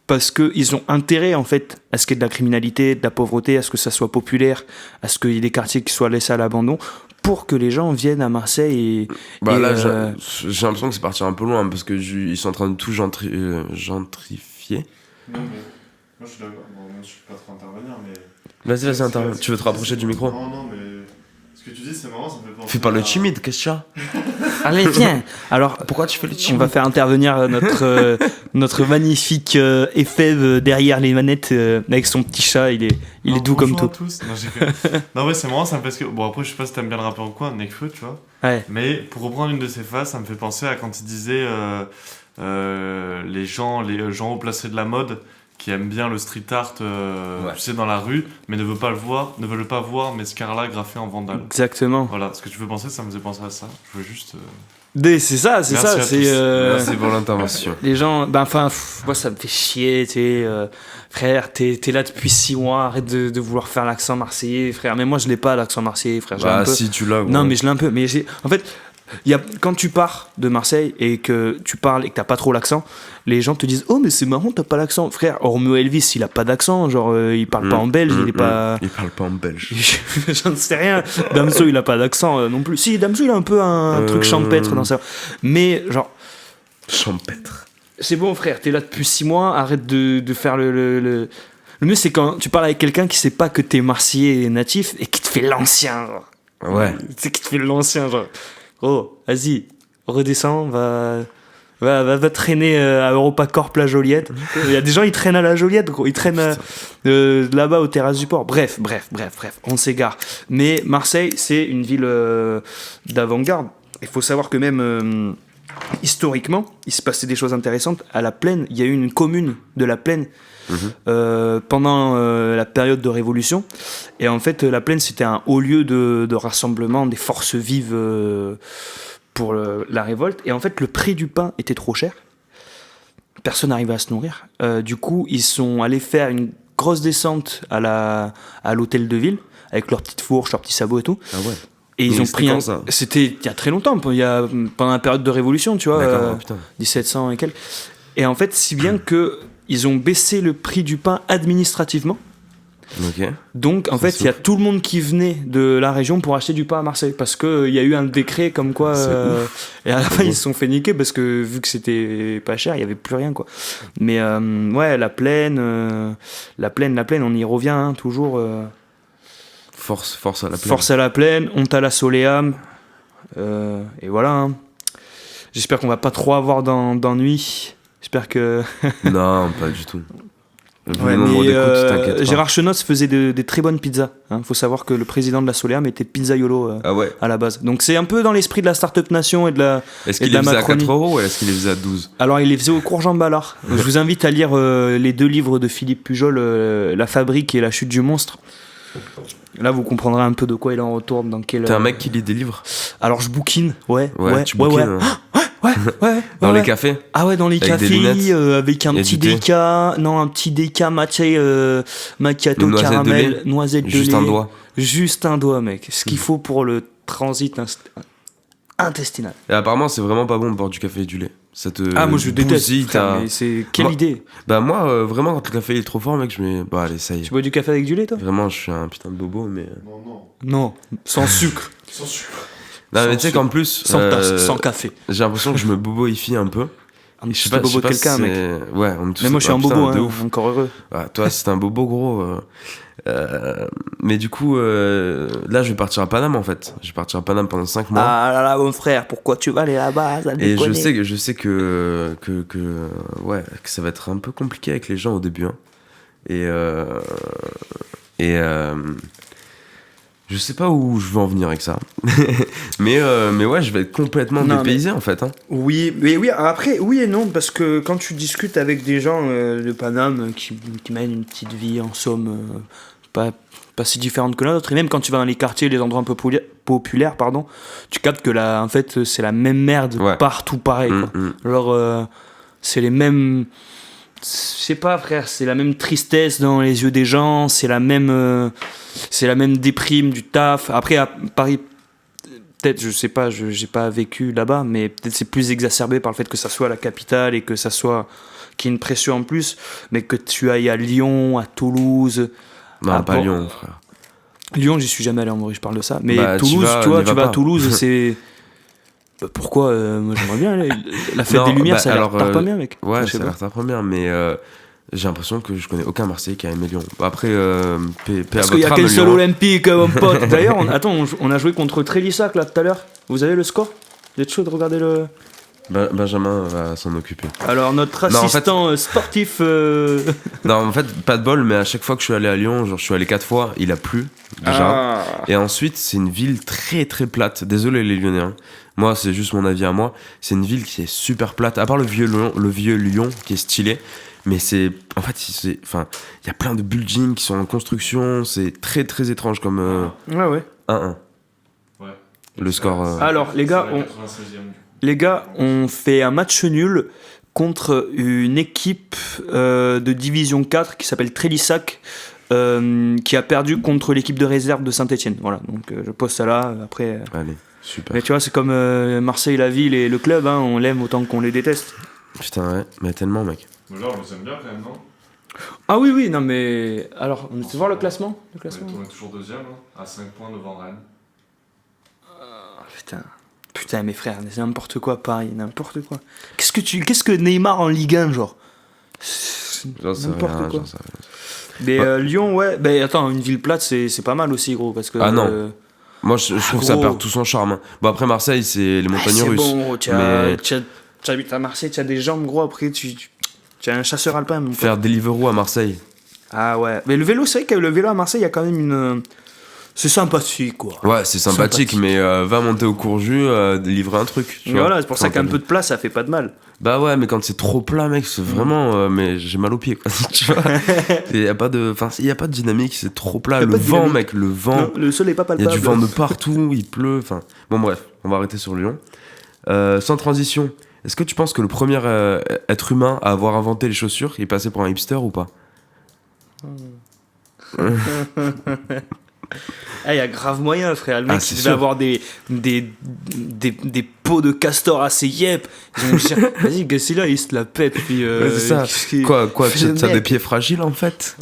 parce qu'ils ont intérêt en fait à ce qu'il y ait de la criminalité, de la pauvreté, à ce que ça soit populaire, à ce qu'il y ait des quartiers qui soient laissés à l'abandon pour que les gens viennent à Marseille là, j'ai l'impression que c'est parti un peu loin parce que ils sont en train de tout gentrifier. Non, mais moi je suis d'accord. Bon, moi je suis pas trop intervenir, mais. Vas-y, interviens. Tu veux te rapprocher du micro? Non, mais. Ce que tu dis, c'est marrant, ça me fait penser. Fais pas le timide, qu'est-ce qu'il y a? Allez, viens. Alors, pourquoi tu fais le timide? On va faire intervenir notre magnifique Efeb derrière les manettes avec son petit chat. Il est doux comme tout. Tous. Non, ouais, c'est marrant, ça me fait parce que. Bon, après, je sais pas si t'aimes bien le rappeur ou quoi, Nekfeu, tu vois. Ouais. Mais pour reprendre une de ses phases, ça me fait penser à quand il disait les gens haut placés de la mode qui aiment bien le street art, tu sais, dans la rue, mais ne veulent pas voir mes Scarla graffés en vandale. Exactement. Voilà, ce que tu veux penser, ça me faisait penser à ça. Je veux juste. C'est ça. Merci pour l'intervention. Les gens, moi ça me fait chier, tu sais, frère, t'es là depuis 6 mois, arrête de vouloir faire l'accent marseillais, frère. Mais moi je l'ai pas l'accent marseillais, frère. Si tu l'as. Non, mais je l'ai un peu. Mais en fait. Quand tu pars de Marseille et que tu parles et que t'as pas trop l'accent, les gens te disent oh mais c'est marrant t'as pas l'accent, frère. Romeo Elvis il a pas d'accent, genre il parle pas en belge, il parle pas en belge. J'en sais rien. Damso il a pas d'accent non plus. Si Damso il a un peu un truc champêtre dans ça, mais genre champêtre. C'est bon frère, t'es là depuis 6 mois, arrête de faire le mieux c'est quand tu parles avec quelqu'un qui sait pas que t'es marseillais natif et qui te fait l'ancien genre. Ouais. Tu sais qui te fait l'ancien genre. Oh, vas-y, redescends, va Va traîner à EuropaCorp la Joliette. Il y a des gens, ils traînent à la Joliette, gros. Ils traînent là-bas aux terrasses du port. Bref, on s'égare. Mais Marseille, c'est une ville d'avant-garde. Il faut savoir que même historiquement, il se passait des choses intéressantes. À la Plaine, il y a eu une commune de la Plaine pendant la période de Révolution. Et en fait, la Plaine, c'était un haut lieu de rassemblement des forces vives pour la révolte. Et en fait, le prix du pain était trop cher. Personne n'arrivait à se nourrir. Du coup, ils sont allés faire une grosse descente à l'hôtel de ville avec leurs petites fourches, leurs petits sabots et tout. Ah ouais. Et ils ont pris c'était il y a très longtemps, pendant la période de Révolution, tu vois, 1700 et quelques. Et en fait, si bien que ils ont baissé le prix du pain administrativement. Ok. Donc, en fait, il y a tout le monde qui venait de la région pour acheter du pain à Marseille. Parce qu'il y a eu un décret comme quoi. Et à la fin, ils se sont fait niquer parce que vu que c'était pas cher, il n'y avait plus rien, quoi. Mais ouais, la plaine, on y revient, hein, toujours. Force à la plaine. Force à la plaine, honte à la soleam. Et voilà. Hein. J'espère qu'on va pas trop avoir d'ennui. J'espère que. Non, pas du tout. Ouais, mais Gérard Chenos faisait des très bonnes pizzas. Faut savoir que le président de la Soleam était pizzaiolo à la base. Donc c'est un peu dans l'esprit de la Startup Nation et de la Macronie. Est-ce qu'il les faisait à 4 € ou est-ce qu'il les faisait à 12 ? Alors il les faisait au cours Jean Ballard. Je vous invite à lire les 2 livres de Philippe Pujol, La Fabrique et La Chute du Monstre. Là vous comprendrez un peu de quoi il en retourne. T'es un mec qui lit des livres ? Alors je bouquine, ouais. Bouquines, Ouais. Dans les cafés ? Ah ouais, dans les cafés, avec un petit déca, macchiato caramel, noisette de lait. Juste un doigt. Juste un doigt, mec. Ce qu'il faut pour le transit intestinal. Et apparemment, c'est vraiment pas bon de boire du café et du lait. Moi je déteste, frère, mais c'est quelle idée. Bah moi, vraiment, quand le café est trop fort, mec, je me... Bah allez, ça y est. Tu bois du café avec du lait, toi ? Vraiment, je suis un putain de bobo, mais... Non, sans sucre. Sans sucre. Non, mais tu sais qu'en plus... Sans tasse, sans café. J'ai l'impression que je me boboifie un peu. Je sais pas, bobo de quelqu'un, mec. Ouais, on est tous. Mais moi, je suis un bobo, hein, encore heureux. Ouais, toi, c'est un bobo, gros. Mais du coup, là, je vais partir à Paname, en fait. Je vais partir à Paname pendant 5 mois. Ah là là, mon frère, pourquoi tu vas aller là-bas ? Et je sais que ça va être un peu compliqué avec les gens au début. Hein. Je sais pas où je veux en venir avec ça. mais ouais, je vais être complètement dépaysé en fait. Hein. Oui, mais oui, après, oui et non, parce que quand tu discutes avec des gens de Paname qui mènent une petite vie en somme pas si différente que l'autre, et même quand tu vas dans les quartiers, les endroits un peu populaires, tu captes que en fait, c'est la même merde partout pareil. Genre, c'est les mêmes. Je sais pas, frère, c'est la même tristesse dans les yeux des gens, c'est la même déprime du taf. Après, à Paris, peut-être, je sais pas, j'ai pas vécu là-bas, mais peut-être c'est plus exacerbé par le fait que ça soit la capitale et que ça soit qu'il y ait une pression en plus, mais que tu ailles à Lyon, à Toulouse. Non, pas Lyon, frère. Lyon, j'y suis jamais allé en vrai, je parle de ça. Mais Toulouse, tu vas à Toulouse, c'est. Pourquoi moi j'aimerais bien aller. La fête des Lumières, ça a l'air pas bien, mec. Ouais, ça a l'air pas bien, mais j'ai l'impression que je connais aucun Marseillais qui a aimé Lyon. Après, parce qu'il y a qu'un seul olympique, mon pote. D'ailleurs, on a joué contre Trélissac là tout à l'heure. Vous avez le score ? Vous êtes chaud de regarder le. Benjamin va s'en occuper. Alors, notre assistant sportif. Non, en fait, pas de bol, mais à chaque fois que je suis allé à Lyon, genre je suis allé 4 fois, il a plu, déjà. Et ensuite, c'est une ville très très plate. Désolé les Lyonnais, hein. Moi, c'est juste mon avis à moi. C'est une ville qui est super plate, à part le vieux Lyon qui est stylé. Mais en fait, il y a plein de buildings qui sont en construction. C'est très très étrange comme. Ouais. 1-1. Ouais. Le score. Alors, les gars, on fait un match nul contre une équipe de Division 4 qui s'appelle Trélissac, qui a perdu contre l'équipe de réserve de Saint-Etienne. Voilà, donc je pose ça là. Après. Allez. Super. Mais tu vois, c'est comme Marseille, la ville et le club, hein, on l'aime autant qu'on les déteste. Putain, ouais, mais tellement, mec. Genre, on les aime bien quand même, non ? Ah oui, non mais. Alors, on essaie de voir le classement. On est toujours deuxième, hein, à 5 points devant Rennes. Putain, mes frères, c'est n'importe quoi, Paris, n'importe quoi. Qu'est-ce que Neymar en Ligue 1, genre ? N'importe quoi. Mais Lyon, ouais. Ben attends, une ville plate, c'est pas mal aussi, gros, parce que. Ah non. Moi, je trouve que ça perd tout son charme. Hein. Bon, après Marseille, c'est les montagnes russes. Bon, tu habites à Marseille, tu as des jambes, gros, après tu es un chasseur alpin. Mon Faire Deliveroo à Marseille. Ah ouais. Mais le vélo, c'est vrai que le vélo à Marseille, il y a quand même une... C'est sympathique, quoi. Ouais, c'est sympathique, mais va monter au Courju, livrer un truc. Tu vois, voilà, c'est pour ça qu'un peu de place, ça fait pas de mal. Bah ouais, mais quand c'est trop plat, mec, c'est vraiment... mais j'ai mal aux pieds, quoi. Tu vois, il y a pas de dynamique, c'est trop plat. Le vent, mec, le vent... Non, le sol est pas palpable. Il y a du vent de partout, il pleut, enfin... Bon, bref, on va arrêter sur Lyon. Sans transition, est-ce que tu penses que le premier être humain à avoir inventé les chaussures est passé pour un hipster ou pas? Il y a grave moyen, frère. Le mec, il devait avoir des peaux de castor assez yep. Ils vont dire, vas-y, que c'est là, il se la pète. Puis, c'est ça. Quoi, t'as des pieds fragiles, en fait?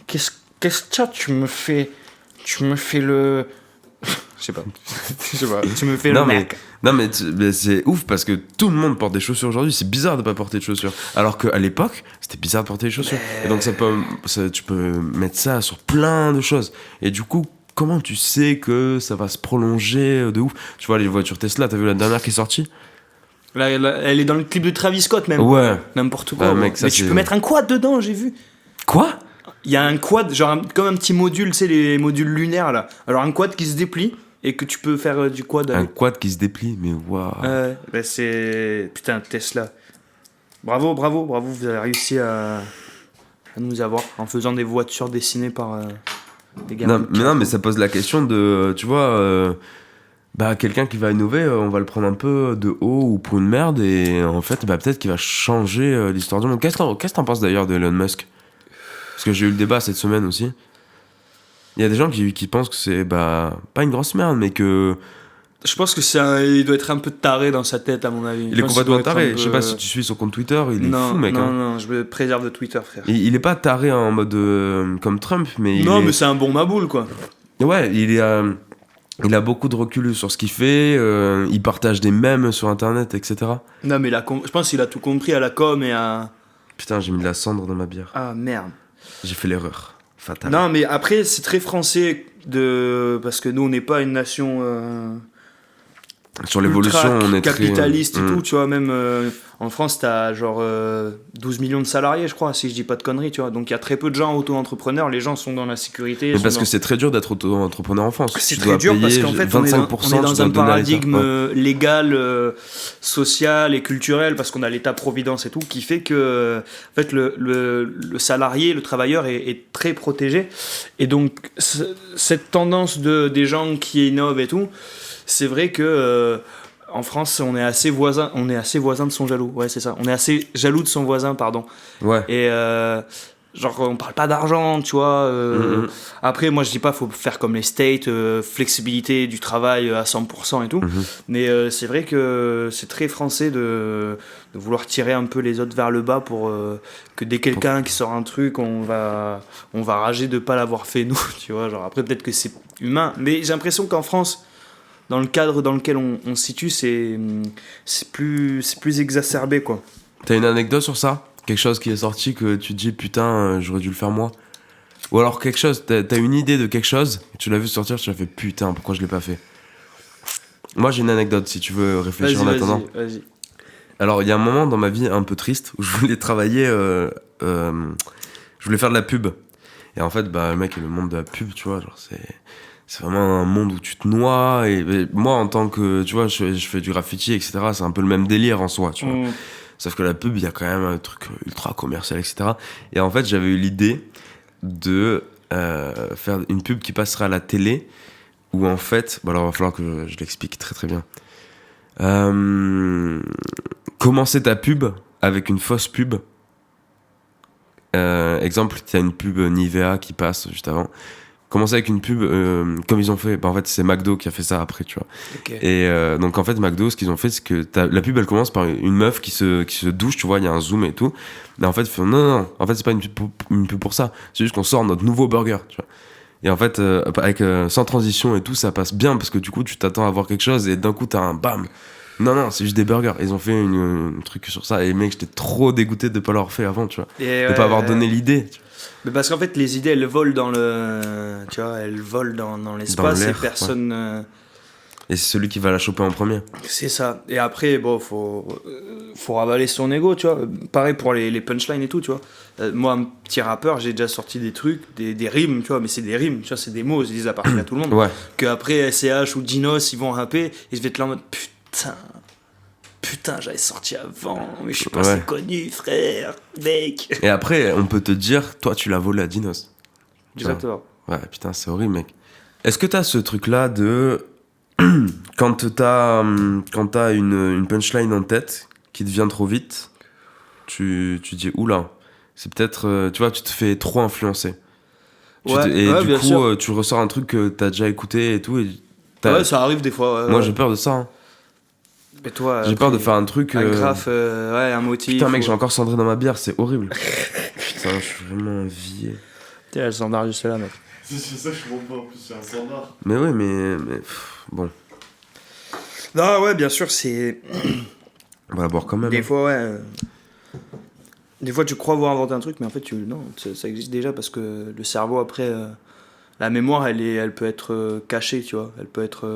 Qu'est-ce que tu me fais le... Je sais pas. Tu me fais le mec. Non, mais c'est ouf parce que tout le monde porte des chaussures aujourd'hui. C'est bizarre de pas porter de chaussures. Alors qu'à l'époque, c'était bizarre de porter des chaussures. Et donc, tu peux mettre ça sur plein de choses. Et du coup, comment tu sais que ça va se prolonger de ouf? Tu vois, les voitures Tesla, t'as vu la dernière qui est sortie? Là, elle est dans le clip de Travis Scott, même. Ouais. N'importe quoi. Mec, ça, mais tu peux mettre un quad dedans, j'ai vu. Quoi? Il y a un quad, genre comme un petit module, tu sais, les modules lunaires, là. Alors, un quad qui se déplie. Et que tu peux faire du quad avec. Un quad qui se déplie, mais waouh. Bah c'est... Putain, Tesla. Bravo, vous avez réussi à nous avoir en faisant des voitures dessinées par des gars. Non, mais ça pose la question de, tu vois, quelqu'un qui va innover, on va le prendre un peu de haut ou pour une merde, et en fait, peut-être qu'il va changer l'histoire du monde. Qu'est-ce que t'en penses d'ailleurs de Elon Musk? Parce que j'ai eu le débat cette semaine aussi. Il y a des gens qui pensent que c'est pas une grosse merde, mais que... Je pense que il doit être un peu taré dans sa tête, à mon avis. Il est complètement taré. Je sais pas si tu suis son compte Twitter, il est fou, mec. Non, je me préserve de Twitter, frère. Il est pas taré en mode comme Trump, mais... Mais c'est un bon maboule, quoi. Ouais, il a beaucoup de recul sur ce qu'il fait, il partage des mèmes sur Internet, etc. Non, mais je pense qu'il a tout compris à la com et à... Putain, j'ai mis de la cendre dans ma bière. Ah, merde. J'ai fait l'erreur. Fatal. Non, mais après, c'est très français parce que nous, on n'est pas une nation sur l'évolution, on est capitaliste et tout, tu vois, même en France, t'as genre 12 millions de salariés, je crois, si je dis pas de conneries, tu vois. Donc il y a très peu de gens auto-entrepreneurs, les gens sont dans la sécurité. Mais parce que c'est très dur d'être auto-entrepreneur en France. C'est très dur parce qu'en fait, on est dans un paradigme légal, social et culturel, parce qu'on a l'État-providence et tout, qui fait que en fait, le salarié, le travailleur est très protégé. Et donc, cette tendance des gens qui innovent et tout, c'est vrai que en France, on est assez voisin de son jaloux. Ouais, c'est ça. On est assez jaloux de son voisin, pardon. Ouais. Et genre, on parle pas d'argent, tu vois. Après, moi, je dis pas, faut faire comme les States, flexibilité du travail à 100% et tout. Mais c'est vrai que c'est très français de vouloir tirer un peu les autres vers le bas pour que dès quelqu'un qui sort un truc, on va rager de pas l'avoir fait nous, tu vois. Genre, après, peut-être que c'est humain. Mais j'ai l'impression qu'en France, dans le cadre dans lequel on se situe, c'est plus exacerbé, quoi. T'as une anecdote sur ça? Quelque chose qui est sorti que tu te dis putain, j'aurais dû le faire moi? Ou alors quelque chose, t'as une idée de quelque chose, tu l'as vu sortir, tu l'as fait putain, pourquoi je l'ai pas fait? Moi j'ai une anecdote si tu veux réfléchir en attendant. Vas-y. Alors il y a un moment dans ma vie un peu triste où je voulais travailler, je voulais faire de la pub. Et en fait, le mec, le monde de la pub, tu vois, genre c'est vraiment un monde où tu te noies. Et moi, en tant que, tu vois, je fais du graffiti, etc., c'est un peu le même délire en soi, tu vois. Sauf que la pub, il y a quand même un truc ultra commercial, etc. Et en fait, j'avais eu l'idée de faire une pub qui passerait à la télé, où en fait, alors il va falloir que je l'explique très très bien. Commencer ta pub avec une fausse pub. Exemple, tu as une pub Nivea qui passe juste avant. Commencer avec une pub comme ils ont fait, en fait c'est McDo qui a fait ça après, tu vois. Okay. Et donc en fait McDo, ce qu'ils ont fait, c'est que la pub elle commence par une meuf qui se douche, tu vois, il y a un zoom et tout. Mais en fait non, en fait c'est pas une pub pour ça, c'est juste qu'on sort notre nouveau burger, tu vois. Et en fait avec sans transition et tout, ça passe bien parce que du coup tu t'attends à voir quelque chose et d'un coup t'as un bam. Non, c'est juste des burgers. Ils ont fait un truc sur ça. Et mec, j'étais trop dégoûté de pas l'avoir fait avant, tu vois. De pas avoir donné l'idée. Mais parce qu'en fait, les idées, elles volent dans l'espace et personne. Et c'est celui qui va la choper en premier. C'est ça. Et après, bon, faut ravaler son ego, tu vois. Pareil pour les punchlines et tout, tu vois. Moi, un petit rappeur, j'ai déjà sorti des trucs, des rimes, tu vois, mais c'est des rimes, tu vois, c'est des mots, ils disent appartiennent à tout le monde. Ouais. Qu'après, SCH ou Dinos, ils vont rapper, et je vais être là en mode putain, j'avais sorti avant, mais je suis pas assez connu, frère, mec. Et après, on peut te dire, toi, tu l'as volé à Dinos. Exactement. Ouais, putain, c'est horrible, mec. Est-ce que t'as ce truc-là de... quand t'as une punchline en tête qui te vient trop vite, tu dis, oula, c'est peut-être... tu vois, tu te fais trop influencer. Et du coup, tu ressors un truc que t'as déjà écouté et tout. Ouais, ça arrive des fois. Moi, j'ai peur de ça. Hein. Et toi, j'ai peur de faire un truc... Un graphe, un motif. Putain, mec, j'ai encore cendré dans ma bière, c'est horrible. Putain, je suis vraiment envié. T'es le standard juste là, mec. C'est ça que je comprends pas en plus, c'est un standard. Mais ouais, mais bon. Non, ouais, bien sûr, c'est... On va boire quand même. Des fois, ouais... Des fois, tu crois avoir inventé un truc, mais en fait, non, ça existe déjà parce que le cerveau, après... la mémoire, elle peut être cachée, tu vois. Elle peut être...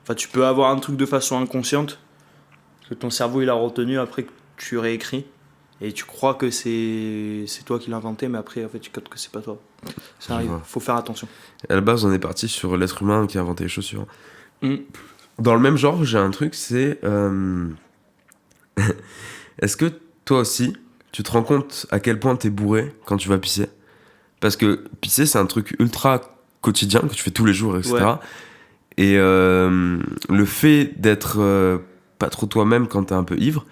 Enfin, tu peux avoir un truc de façon inconsciente que ton cerveau, il a retenu après que tu réécris. Et tu crois que c'est toi qui l'as inventé, mais après, en fait, tu captes que c'est pas toi. Ça arrive, faut faire attention. À la base, on est parti sur l'être humain qui a inventé les chaussures. Dans le même genre, j'ai un truc, c'est... Est-ce que toi aussi, tu te rends compte à quel point t'es bourré quand tu vas pisser ? Parce que pisser, c'est un truc ultra quotidien que tu fais tous les jours, etc. Ouais. Et le fait d'être pas trop toi-même quand t'es un peu ivre,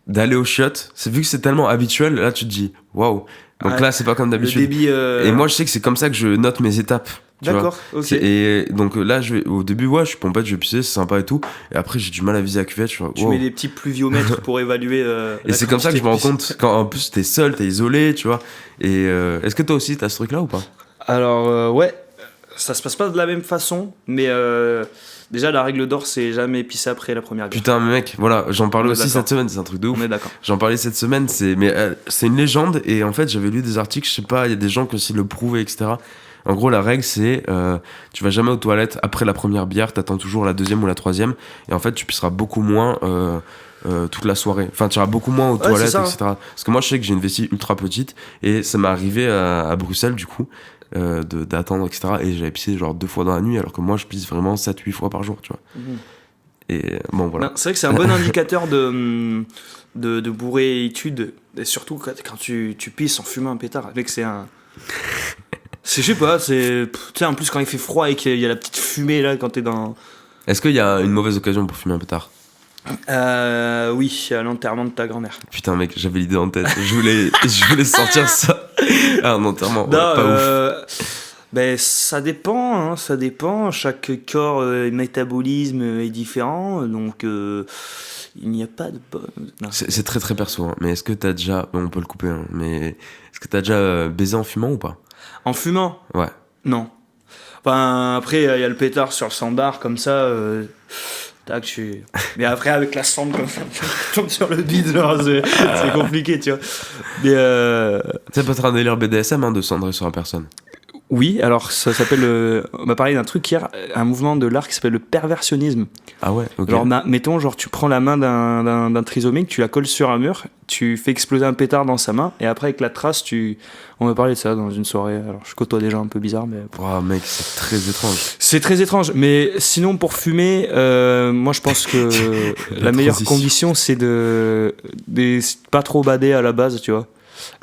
d'aller au chiottes, vu que c'est tellement habituel, là tu te dis waouh. Donc là c'est pas comme d'habitude. Le débit, Et moi je sais que c'est comme ça que je note mes étapes. D'accord, ok. Et donc là au début je suis pompette, je vais pisser, c'est sympa et tout. Et après j'ai du mal à viser la cuvette. Tu mets des petits pluviomètres pour évaluer. Et c'est comme ça que je me rends compte quand en plus t'es seul, t'es isolé, tu vois. Et est-ce que toi aussi t'as ce truc là ou pas ? Alors ouais, ça se passe pas de la même façon, mais déjà la règle d'or c'est jamais pisser après la première bière. Putain mec, voilà, j'en parlais aussi cette semaine, c'est un truc de ouf. On est d'accord. J'en parlais cette semaine, c'est une légende et en fait j'avais lu des articles, je sais pas, il y a des gens qui aussi le prouvaient, etc. En gros la règle c'est tu vas jamais aux toilettes après la première bière, t'attends toujours la deuxième ou la troisième et en fait tu pisseras beaucoup moins toute la soirée. Enfin tu iras beaucoup moins aux toilettes, ça, etc. Parce que moi je sais que j'ai une vessie ultra petite et ça m'est arrivé à Bruxelles du coup. D'attendre, etc. Et j'avais pissé genre 2 fois dans la nuit, alors que moi je pisse vraiment 7-8 fois par jour, tu vois. Et bon, voilà. Non, c'est vrai que c'est un bon indicateur de bourréitude, et surtout quand tu pisses en fumant un pétard. Avec c'est un. Je sais pas, tu sais, en plus quand il fait froid et qu'il y a la petite fumée là quand t'es dans. Est-ce qu'il y a une mauvaise occasion pour fumer un pétard ? Oui, à l'enterrement de ta grand-mère. Putain mec, j'avais l'idée en tête. Je voulais sortir ça. Un enterrement. Pas ouf. Ben ça dépend, hein, ça dépend. Chaque corps métabolisme est différent, donc il n'y a pas de bonne. C'est très très perso, hein. Mais est-ce que t'as déjà, on peut le couper, hein, mais est-ce que t'as déjà baisé en fumant ou pas ? En fumant ? Ouais. Non. Enfin après il y a le pétard sur le standard comme ça. Tac, mais après avec la cendre comme ça tu tombes sur le bide, genre, c'est compliqué, tu vois. Mais c'est pas un délire BDSM, hein, de cendrer sur la personne. Oui, alors ça s'appelle on m'a parlé d'un truc hier, un mouvement de l'art qui s'appelle le perversionnisme. Ah ouais, ok. Genre mettons, genre tu prends la main d'un trisomique, tu la colles sur un mur, tu fais exploser un pétard dans sa main et après avec la trace on m'a parlé de ça dans une soirée. Alors je côtoie des gens un peu bizarres, mais oh mec, c'est très étrange. C'est très étrange, mais sinon pour fumer, moi je pense que la meilleure condition c'est de pas trop bader à la base, tu vois,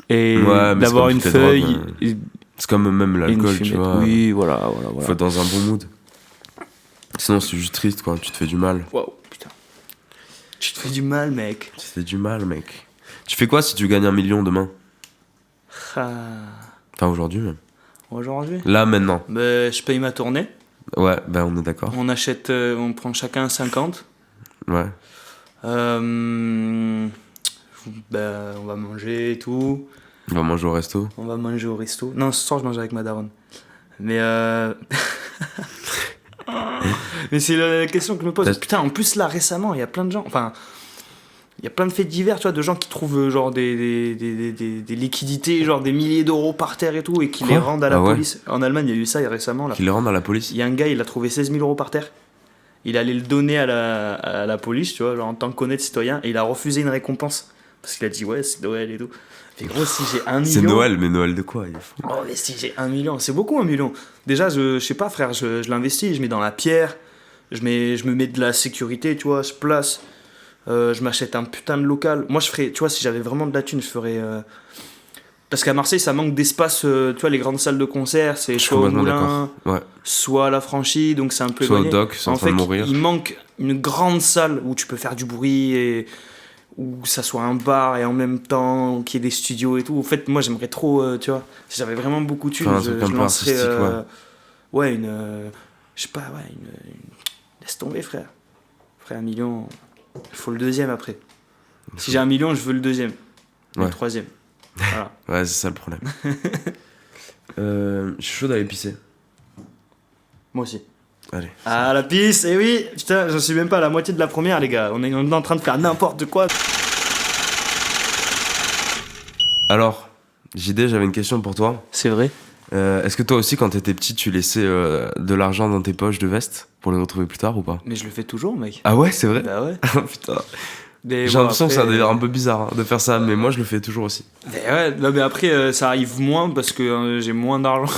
et d'avoir une feuille. Drogues, hein. C'est comme même l'alcool, tu vois. Oui, voilà. Faut être dans un bon mood. Sinon, c'est juste triste, quoi. Tu te fais du mal. Waouh, putain. Tu te fais du mal, mec. Tu te fais du mal, mec. Tu fais quoi si tu gagnes 1 million demain ? Enfin, aujourd'hui, même. Aujourd'hui ? Là, maintenant. Je paye ma tournée. Ouais, on est d'accord. On prend chacun 50. Ouais. On va manger et tout. On va manger au resto. Non, ce soir, je mange avec ma daronne. Mais mais c'est la question que je me pose. Putain, en plus, là, récemment, il y a plein de gens... Enfin, il y a plein de faits divers, tu vois, de gens qui trouvent genre des liquidités, genre des milliers d'euros par terre et tout, et qui les rendent à la police. En Allemagne, il y a eu ça récemment, là. Qui les rendent à la police ? Il y a un gars, il a trouvé 16 000 euros par terre. il allait le donner à la police, tu vois, genre en tant qu'honnête citoyen, et il a refusé une récompense. Parce qu'il a dit, ouais, c'est Noël et tout. Fait gros, si j'ai 1 million. C'est Noël, mais Noël de quoi? Il est fou. Oh, mais si j'ai 1 million, c'est beaucoup 1 million. Déjà, je sais pas, frère, je l'investis, je mets dans la pierre, je me mets de la sécurité, tu vois, je place, je m'achète un putain de local. Moi, je ferais, tu vois, si j'avais vraiment de la thune, je ferais. Parce qu'à Marseille, ça manque d'espace, tu vois, les grandes salles de concert, c'est soit au Moulin, soit à la Franchie, donc c'est un peu soit éloigné. au Doc, c'est en train de mourir. Il manque une grande salle où tu peux faire du bruit et où ça soit un bar et en même temps qu'il y ait des studios et tout. En fait, moi, j'aimerais trop, tu vois, si j'avais vraiment beaucoup de thunes, Enfin, je lancerais, je sais pas, laisse tomber, frère. Frère, 1 million, il faut le deuxième après. Si j'ai 1 million, je veux le deuxième, le troisième. Voilà. Ouais, c'est ça le problème. Je suis chaud d'aller pisser. Moi aussi. Allez. Ah, la pisse, eh oui, putain, j'en suis même pas à la moitié de la première, les gars. On est en train de faire n'importe quoi. Alors, JD, j'avais une question pour toi. C'est vrai. Est-ce que toi aussi, quand t'étais petit, tu laissais de l'argent dans tes poches de veste pour les retrouver plus tard ou pas? Mais je le fais toujours, mec. Ah ouais, c'est vrai? Bah ouais. Putain. Mais J'ai l'impression que ça a l'air un peu bizarre de faire ça, mais moi je le fais toujours aussi. Mais ouais, non, mais après, ça arrive moins parce que j'ai moins d'argent.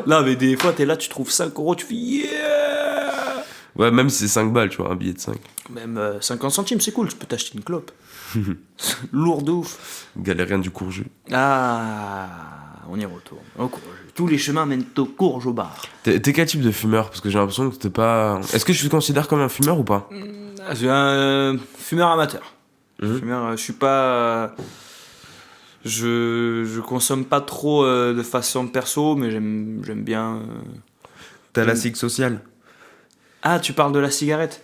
Là, mais des fois, t'es là, tu trouves 5 euros, tu fais yeah! Ouais, même si c'est 5 balles, tu vois, un billet de 5. Même 50 centimes, c'est cool, tu peux t'acheter une clope. Lourd de ouf. Galérien du Courjus. Ah, on y retourne. Au Courjus. Tous les chemins mènent au Courges au bar. T'es quel type de fumeur? Parce que j'ai l'impression que t'es pas. Est-ce que je te considère comme un fumeur ou pas? Je suis un fumeur amateur. Fumeur, je suis pas. Je consomme pas trop de façon perso, mais j'aime bien. T'as la cig sociale. Ah, tu parles de la cigarette?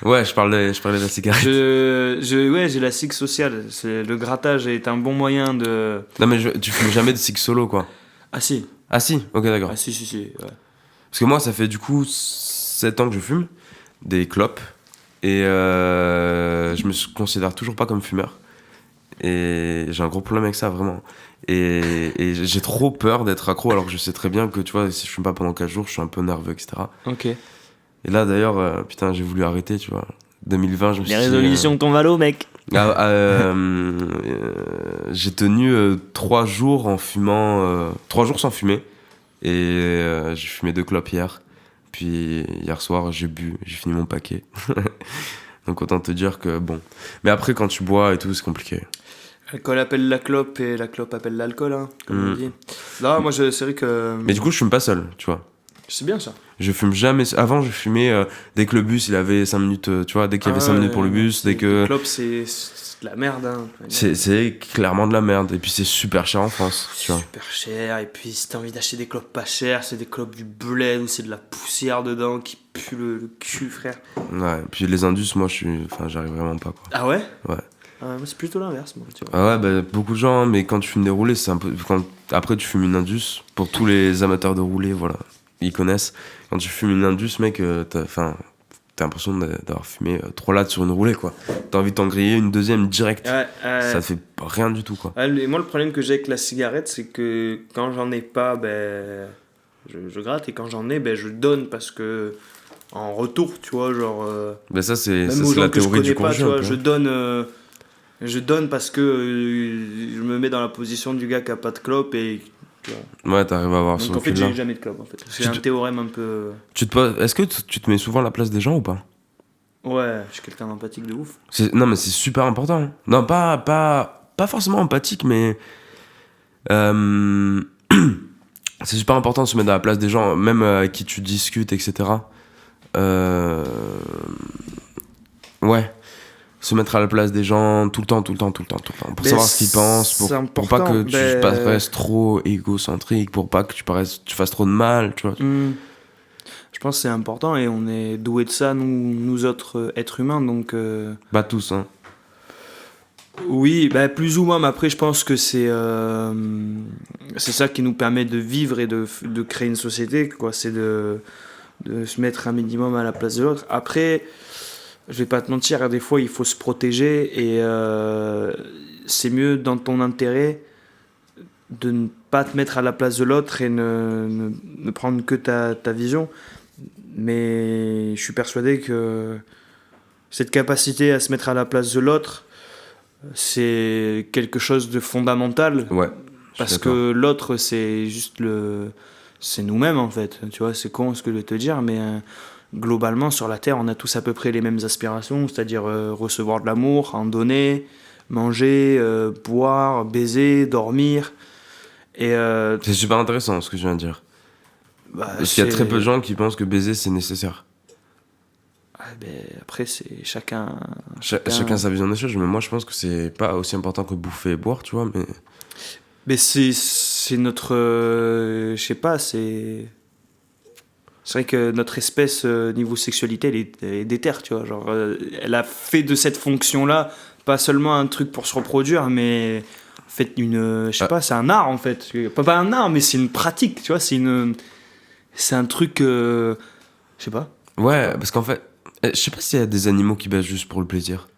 Ouais, je parlais de la cigarette. Ouais, j'ai la cig sociale. Le grattage est un bon moyen de. Non, mais tu fumes jamais de cig solo, quoi. Ah si. Ah si, ok, d'accord. Ah si, ouais. Parce que moi, ça fait du coup 7 ans que je fume des clopes. Et je me considère toujours pas comme fumeur. Et j'ai un gros problème avec ça, vraiment. Et j'ai trop peur d'être accro, alors que je sais très bien que, tu vois, si je fume pas pendant 4 jours, je suis un peu nerveux, etc. Ok. Et là, d'ailleurs, putain, j'ai voulu arrêter, tu vois. 2020, je me suis dit... Les résolutions tombent à l'eau, mec. J'ai tenu 3 jours en fumant... 3 jours sans fumer. Et j'ai fumé 2 clopes hier. Puis hier soir, j'ai fini mon paquet. Donc autant te dire que bon. Mais après, quand tu bois et tout, c'est compliqué. L'alcool appelle la clope et la clope appelle l'alcool, hein, comme on dit. Là, moi, c'est vrai que... Mais du coup, je fume pas seul, tu vois. C'est bien ça. Je fume jamais. Avant, je fumais dès que le bus il avait 5 minutes, tu vois, dès qu'il y avait 5 minutes pour le bus, dès que. La clope, c'est de la merde, hein. C'est clairement de la merde. Et puis c'est super cher en France, tu vois. Super cher. Et puis si t'as envie d'acheter des clopes pas chères, c'est des clopes du bled où c'est de la poussière dedans qui pue le cul, frère. Ouais. Puis les indus, moi, j'arrive vraiment pas, quoi. Ah ouais? Ouais. Moi, c'est plutôt l'inverse, moi, tu vois. Ah ouais, bah, beaucoup de gens, hein, mais quand tu fumes des roulés, c'est un peu. Après, tu fumes une indus, pour tous les amateurs de roulés, voilà, ils connaissent. Quand tu fumes une indus, mec, t'as l'impression d'avoir fumé 3 lattes sur une roulée, quoi. T'as envie de t'en griller une deuxième direct. Ça te fait rien du tout, quoi. Moi, le problème que j'ai avec la cigarette, c'est que quand j'en ai pas, je gratte, et quand j'en ai, je donne parce que en retour, tu vois, genre. Ben ça, c'est que la je théorie du connais pas, tu Courjus. vois, je donne parce que je me mets dans la position du gars qui a pas de clope et. Ouais, t'arrives à avoir donc son en fait, fil là. j'ai jamais de clope en fait. C'est un théorème un peu. Est-ce que tu te mets souvent à la place des gens ou pas? Ouais, je suis quelqu'un d'empathique de ouf. Non, mais c'est super important. Hein. Non, pas forcément empathique, mais. C'est super important de se mettre à la place des gens, même avec qui tu discutes, etc. Ouais. Se mettre à la place des gens tout le temps. Pour savoir ce qu'ils pensent, pour pas que tu paraisses trop égocentrique, pour pas que tu fasses trop de mal, tu vois. Je pense que c'est important et on est doué de ça, nous autres êtres humains, donc... Bah tous, hein. Oui, plus ou moins, mais après je pense que c'est ça qui nous permet de vivre et de créer une société, quoi. C'est de se mettre un minimum à la place de l'autre. Après, je vais pas te mentir, des fois il faut se protéger et c'est mieux dans ton intérêt de ne pas te mettre à la place de l'autre et ne prendre que ta vision. Mais je suis persuadé que cette capacité à se mettre à la place de l'autre, c'est quelque chose de fondamental. Ouais. Parce que l'autre, c'est juste c'est nous-mêmes, en fait. Tu vois, c'est con ce que je vais te dire, mais globalement, sur la Terre, on a tous à peu près les mêmes aspirations, c'est-à-dire recevoir de l'amour, en donner, manger, boire, baiser, dormir. Et c'est super intéressant ce que je viens de dire. Parce qu'il y a très peu de gens qui pensent que baiser, c'est nécessaire. Après, c'est chacun sa vision des choses, mais moi, je pense que c'est pas aussi important que bouffer et boire, tu vois, mais c'est notre... je sais pas, c'est vrai que notre espèce, niveau sexualité, elle est déterre, tu vois. Genre, elle a fait de cette fonction-là, pas seulement un truc pour se reproduire, mais en fait, je sais pas, c'est un art, en fait. Pas un art, mais c'est une pratique, tu vois, c'est un truc... je sais pas. Ouais, parce qu'en fait, je sais pas s'il y a des animaux qui baissent juste pour le plaisir.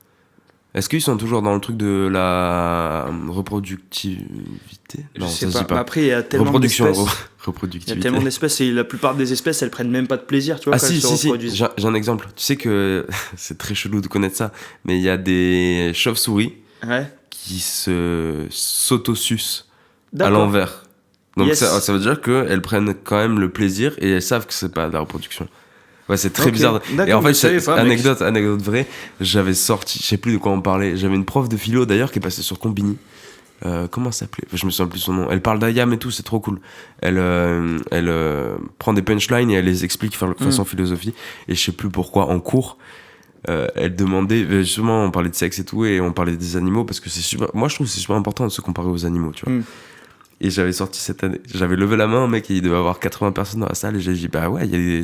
Est-ce qu'ils sont toujours dans le truc de la reproductivité? Non, je sais pas. Mais après, il y a tellement d'espèces. Il y a tellement d'espèces et la plupart des espèces, elles prennent même pas de plaisir, tu vois, quand elles se reproduisent. J'ai un exemple. Tu sais que c'est très chelou de connaître ça, mais il y a des chauves-souris qui s'autosucent à l'envers. Donc ça veut dire qu'elles prennent quand même le plaisir et elles savent que c'est pas de la reproduction. Ouais, c'est très bizarre. Et en fait, c'est anecdote vraie. J'avais sorti, je sais plus de quoi on parlait. J'avais une prof de philo d'ailleurs qui est passée sur Combini. Comment ça s'appelait? Je me souviens plus son nom. Elle parle d'Ayam et tout, c'est trop cool. Elle prend des punchlines et elle les explique façon philosophie. Et je sais plus pourquoi en cours, elle demandait, justement, on parlait de sexe et tout, et on parlait des animaux parce que c'est super. Moi, je trouve que c'est super important de se comparer aux animaux, tu vois. Et j'avais sorti cette année, j'avais levé la main, mec, et il devait y avoir 80 personnes dans la salle, et j'ai dit, bah ouais, il y a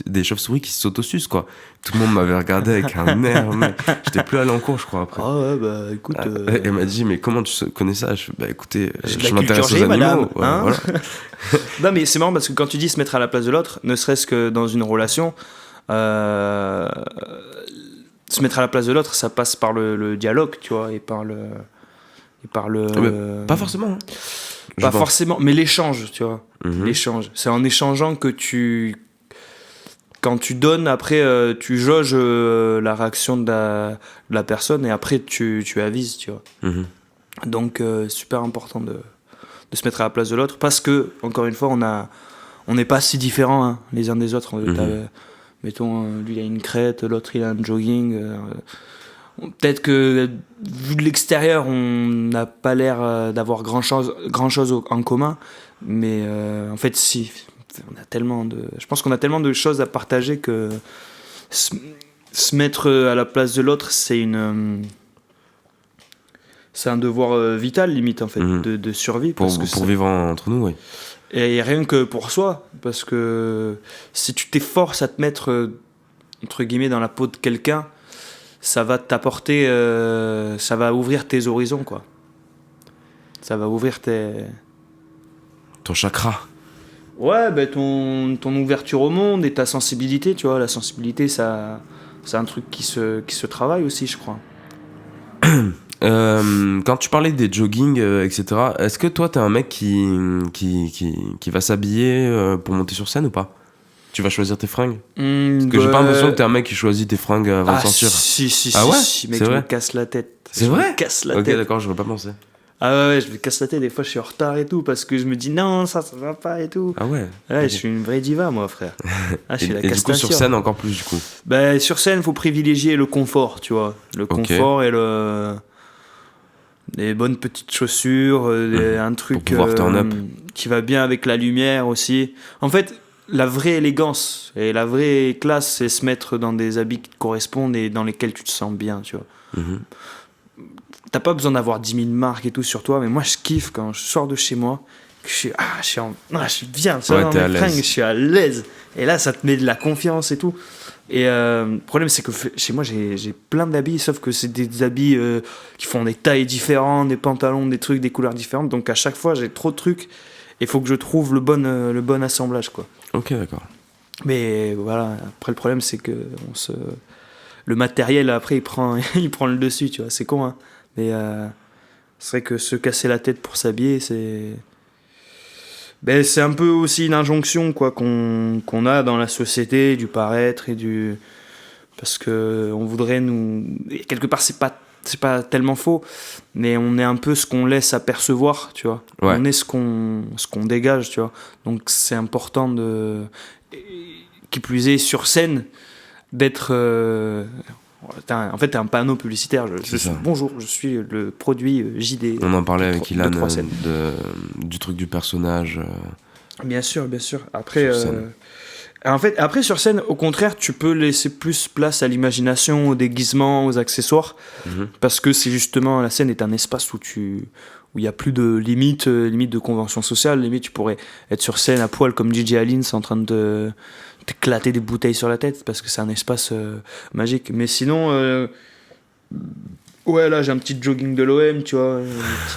des chauves-souris qui s'autosucent, quoi. Tout le monde m'avait regardé avec un air, mec. J'étais plus allé en cours, je crois, après. Ah ouais, bah écoute. Elle m'a dit, mais comment tu connais ça? Bah écoutez, je m'intéresse aux animaux. Madame, hein, voilà. Non, mais c'est marrant parce que quand tu dis se mettre à la place de l'autre, ne serait-ce que dans une relation, se mettre à la place de l'autre, ça passe par le dialogue, tu vois, et par le. Pas forcément. Hein. Pas forcément, mais l'échange, tu vois. L'échange. C'est en échangeant que quand tu donnes, après, tu jauges la réaction de la personne et après, tu avises, tu vois. Donc, super important de se mettre à la place de l'autre parce que, encore une fois, on n'est pas si différents, hein, les uns des autres. Mettons, lui, il a une crête, l'autre, il a un jogging. Peut-être que vu de l'extérieur on n'a pas l'air d'avoir grand chose en commun, mais en fait si, je pense qu'on a tellement de choses à partager que se mettre à la place de l'autre c'est un devoir vital limite en fait, de survie pour vivre entre nous, oui. Et rien que pour soi, parce que si tu t'efforces à te mettre entre guillemets dans la peau de quelqu'un, ça va t'apporter, ça va ouvrir tes horizons, quoi. Ça va ouvrir ton chakra. Ouais, ben ton ouverture au monde et ta sensibilité, tu vois. La sensibilité, c'est un truc qui se travaille aussi, je crois. Quand tu parlais des jogging, etc., est-ce que toi, t'es un mec qui va s'habiller pour monter sur scène ou pas? Tu vas choisir tes fringues? Parce que j'ai pas l'impression que t'es un mec qui choisit tes fringues avant de sortir. Ah ouais? Mec, je me casse la tête. C'est vrai? Je me casse la tête. Ok, d'accord, je veux pas penser. Ah ouais, je me casse la tête. Des fois, je suis en retard et tout parce que je me dis non, ça va pas et tout. Ah ouais? Ouais, okay. Je suis une vraie diva, moi, frère. Je suis et du coup, sur scène, encore plus, du coup? Bah, sur scène, faut privilégier le confort, tu vois. Le confort et des bonnes petites chaussures, un truc qui va bien avec la lumière aussi. En fait, la vraie élégance et la vraie classe, c'est se mettre dans des habits qui te correspondent et dans lesquels tu te sens bien, tu vois. T'as pas besoin d'avoir 10 000 marques et tout sur toi, mais moi je kiffe quand je sors de chez moi, que je suis bien, ça, dans mes fringues, je suis à l'aise. Et là, ça te met de la confiance et tout. Et le problème, c'est que chez moi, j'ai plein d'habits, sauf que c'est des habits qui font des tailles différentes, des pantalons, des trucs, des couleurs différentes. Donc à chaque fois, j'ai trop de trucs. Il faut que je trouve le bon assemblage, quoi. Ok, d'accord. Mais voilà, après le problème, c'est que le matériel, après, il prend le dessus, tu vois. C'est con, hein. Mais C'est vrai que se casser la tête pour s'habiller, c'est un peu aussi une injonction quoi, qu'on a dans la société, du paraître et du... Parce qu'on voudrait nous... Et quelque part, c'est pas tellement faux, mais on est un peu ce qu'on laisse apercevoir, tu vois. Ouais. On est ce qu'on dégage, tu vois. Donc c'est important de... Qui plus est, sur scène, d'être... En fait, t'es un panneau publicitaire. Bonjour, je suis le produit JD. On en parlait avec Ilan du truc du personnage. Bien sûr. Après, après, sur scène, au contraire, tu peux laisser plus place à l'imagination, aux déguisements, aux accessoires. Parce que c'est justement, la scène est un espace où il n'y a plus de limite de convention sociale. Limite, tu pourrais être sur scène à poil comme DJ Alins en train de t'éclater des bouteilles sur la tête parce que c'est un espace magique. Mais sinon, ouais, là j'ai un petit jogging de l'OM, tu vois,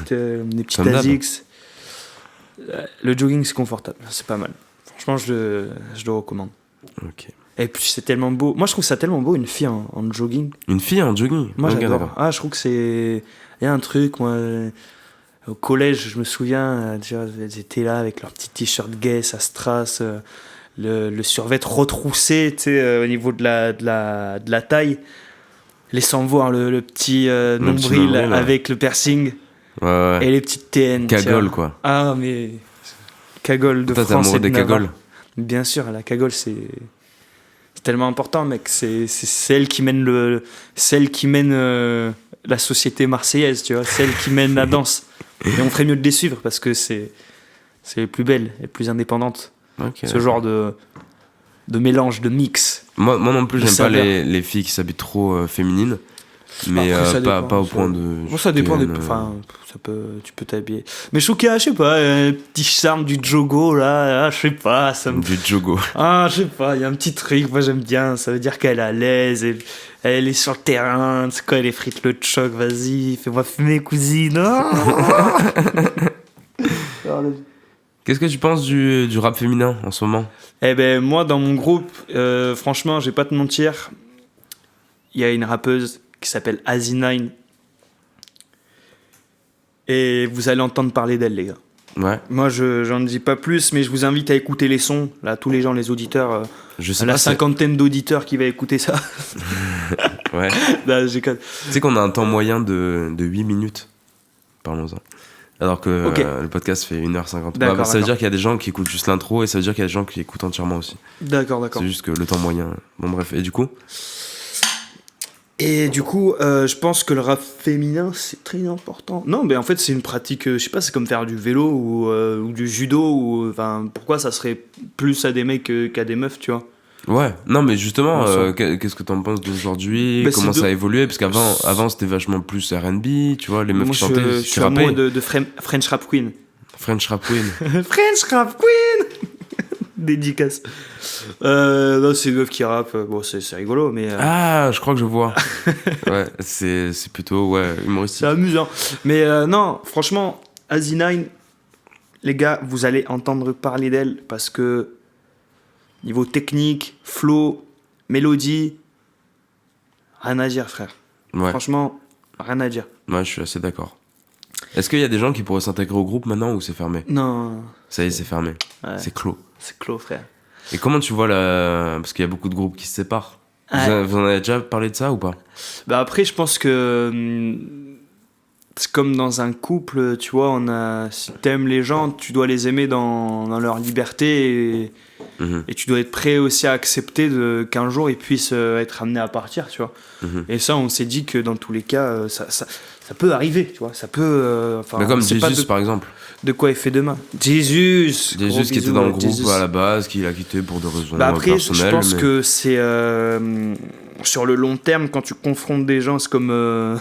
des petites ASICS. Le jogging c'est confortable, c'est pas mal. Franchement, je le recommande. Ok. Et puis c'est tellement beau. Moi je trouve ça tellement beau, une fille en jogging. Une fille en jogging? Moi j'adore. Ah, je trouve que c'est. Il y a un truc, moi. Au collège, je me souviens, elles étaient là avec leur petit t-shirt Guess à strass. Le survêt retroussé, tu sais, au niveau de la taille, laissant voir le petit nombril avec le piercing et les petites TN. Cagole, quoi. Ah, mais cagole de France. T'es amoureux des cagoles? Bien sûr, la cagole, c'est tellement important, mec. C'est celle qui mène la société marseillaise, tu vois, celle qui mène la danse. Et on ferait mieux de les suivre parce que c'est les plus belles, les plus indépendantes. Okay, ce genre de mélange, de mix. Moi non plus, j'aime pas les filles qui s'habillent trop féminines, mais pas au point de... Bon, ça dépend tu peux t'habiller. Mais je trouve qu'il y a, je sais pas, un petit charme du jogo, là, je sais pas. Du jogo. Ah, je sais pas, il y a un petit truc, moi j'aime bien, ça veut dire qu'elle est à l'aise, elle est sur le terrain, c'est quoi, elle effrite le choc, vas-y, fais-moi fumer, cousine. Qu'est-ce que tu penses du rap féminin en ce moment? Eh ben moi dans mon groupe, franchement, je vais pas te mentir, il y a une rappeuse qui s'appelle Asinine et vous allez entendre parler d'elle, les gars. Ouais. Moi j'en dis pas plus, mais je vous invite à écouter les sons, là tous les gens, les auditeurs, la cinquantaine d'auditeurs qui va écouter ça. Ouais. Là, tu sais qu'on a un temps moyen de 8 minutes, parlons-en. Alors que le podcast fait 1h50. Ça veut dire qu'il y a des gens qui écoutent juste l'intro et ça veut dire qu'il y a des gens qui écoutent entièrement aussi. D'accord. C'est juste que le temps moyen... Bon bref, et du coup, je pense que le rap féminin, c'est très important. Non, mais en fait, c'est une pratique, je sais pas, c'est comme faire du vélo ou du judo. Pourquoi ça serait plus à des mecs qu'à des meufs, tu vois? Ouais, non mais justement, qu'est-ce que t'en penses d'aujourd'hui? Comment ça a évolué? Parce qu'avant c'était vachement plus R&B, tu vois, les meufs qui chantaient, je suis amoureux de French Rap Queen. French Rap Queen. French Rap Queen. Dédicace. Non, c'est une meuf qui rappe, bon c'est rigolo, mais... Ah, je crois que je vois. Ouais, c'est plutôt humoristique. C'est amusant. Mais non, franchement, Asinine, les gars, vous allez entendre parler d'elle parce que niveau technique, flow, mélodie, rien à dire, frère. Ouais. Franchement, rien à dire. Ouais, je suis assez d'accord. Est-ce qu'il y a des gens qui pourraient s'intégrer au groupe maintenant ou c'est fermé? Non. Ça y est, c'est fermé. Ouais. C'est clos. C'est clos, frère. Et comment tu vois parce qu'il y a beaucoup de groupes qui se séparent. Ouais. Vous en avez déjà parlé de ça ou pas? Bah après, je pense que c'est comme dans un couple, tu vois, si t'aimes les gens, tu dois les aimer dans leur liberté et tu dois être prêt aussi à accepter qu'un jour ils puissent être amenés à partir, tu vois. Et ça, on s'est dit que dans tous les cas, ça peut arriver, tu vois. Ça peut. Comme Jesus, par exemple. De quoi il fait demain? Jesus qui était dans le groupe à la base, qui l'a quitté pour des raisons après, personnelles. Je pense que c'est sur le long terme, quand tu confrontes des gens, c'est comme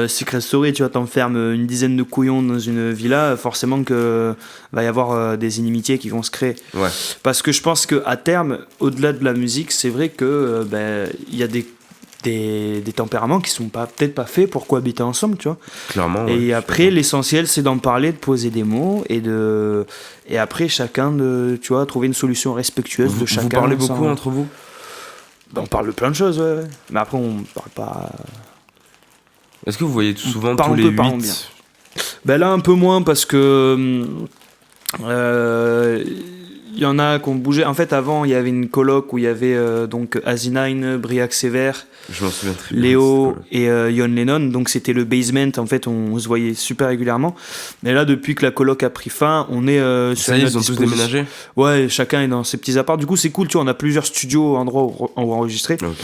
Secret Story, tu vois, t'enfermes une dizaine de couillons dans une villa, forcément que va y avoir des inimitiés qui vont se créer. Ouais. Parce que je pense qu'à terme, au-delà de la musique, c'est vrai que il y a des tempéraments qui sont peut-être pas faits pour cohabiter ensemble, tu vois. Clairement. Et après, l'essentiel, c'est d'en parler, de poser des mots et après chacun tu vois, trouver une solution respectueuse de chacun. Vous parlez beaucoup entre vous? On parle de plein de choses, ouais. Mais après, on parle pas. Est-ce que vous voyez souvent tous les 8 Ben là, un peu moins parce que. Il y en a qui ont bougé. En fait, avant, il y avait une coloc où il y avait donc Asinine, Briac Sévère, Je m'en souviens très bien. Léo et John Lennon. Donc c'était le basement. En fait, on se voyait super régulièrement. Mais là, depuis que la coloc a pris fin, on est sur Ça y est, notre ils ont tous disposition. déménagé. Ouais, chacun est dans ses petits apparts. Du coup, c'est cool. Tu vois, on a plusieurs studios, endroits où enregistrer. Ok.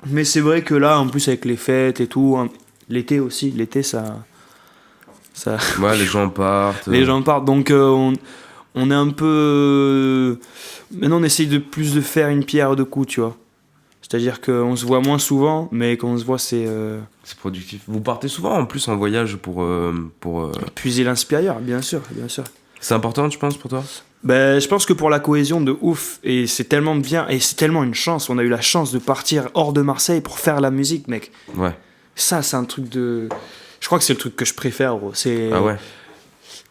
Mais c'est vrai que là, en plus avec les fêtes et tout, hein, l'été aussi, l'été ça. Ouais, les gens partent. Les gens partent. Donc on est un peu. Maintenant, on essaye de plus de faire une pierre deux coups, tu vois. C'est-à-dire qu'on se voit moins souvent, mais quand on se voit, c'est. C'est productif. Vous partez souvent en plus en voyage pour. Puiser l'inspirateur, bien sûr, bien sûr. C'est important, tu penses, pour toi? Ben, je pense que pour la cohésion de ouf, et c'est tellement bien, et c'est tellement une chance, on a eu la chance de partir hors de Marseille pour faire la musique, mec. Ouais. Ça, c'est un truc de. Je crois que c'est le truc que je préfère, gros. C'est Ah ouais.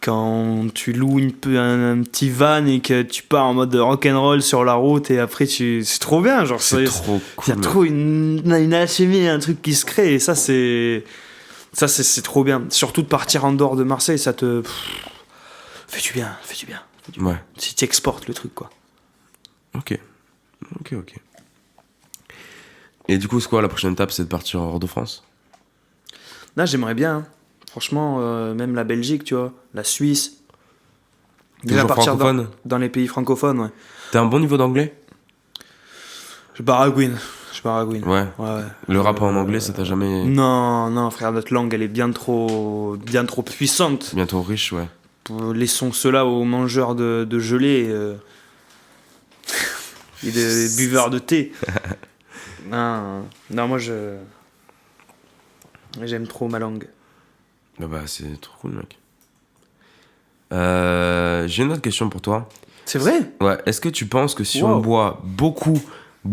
quand tu loues un petit van et que tu pars en mode rock'n'roll sur la route et après c'est trop bien, genre C'est trop il y cool. a trop une alchimie, un truc qui se crée et ça c'est trop bien. Surtout de partir en dehors de Marseille, ça te fait du bien. Ouais. Si tu exportes le truc, quoi. Ok. Et du coup, c'est quoi la prochaine étape? C'est de partir hors de France? Là, j'aimerais bien, hein. Franchement, même la Belgique, tu vois, la Suisse. Déjà Toujours partir francophone? dans les pays francophones, ouais. T'as un bon niveau d'anglais? Je baragouine. Ouais. Le rap en anglais, ça t'a jamais. Non, frère, notre langue, elle est bien trop puissante. Bientôt riche, ouais. Laissons cela aux mangeurs de gelée et des buveurs de thé. Non, moi, j'aime trop ma langue. Bah, c'est trop cool, mec. J'ai une autre question pour toi. C'est vrai? Ouais, est-ce que tu penses que si Wow. on boit beaucoup Ouais.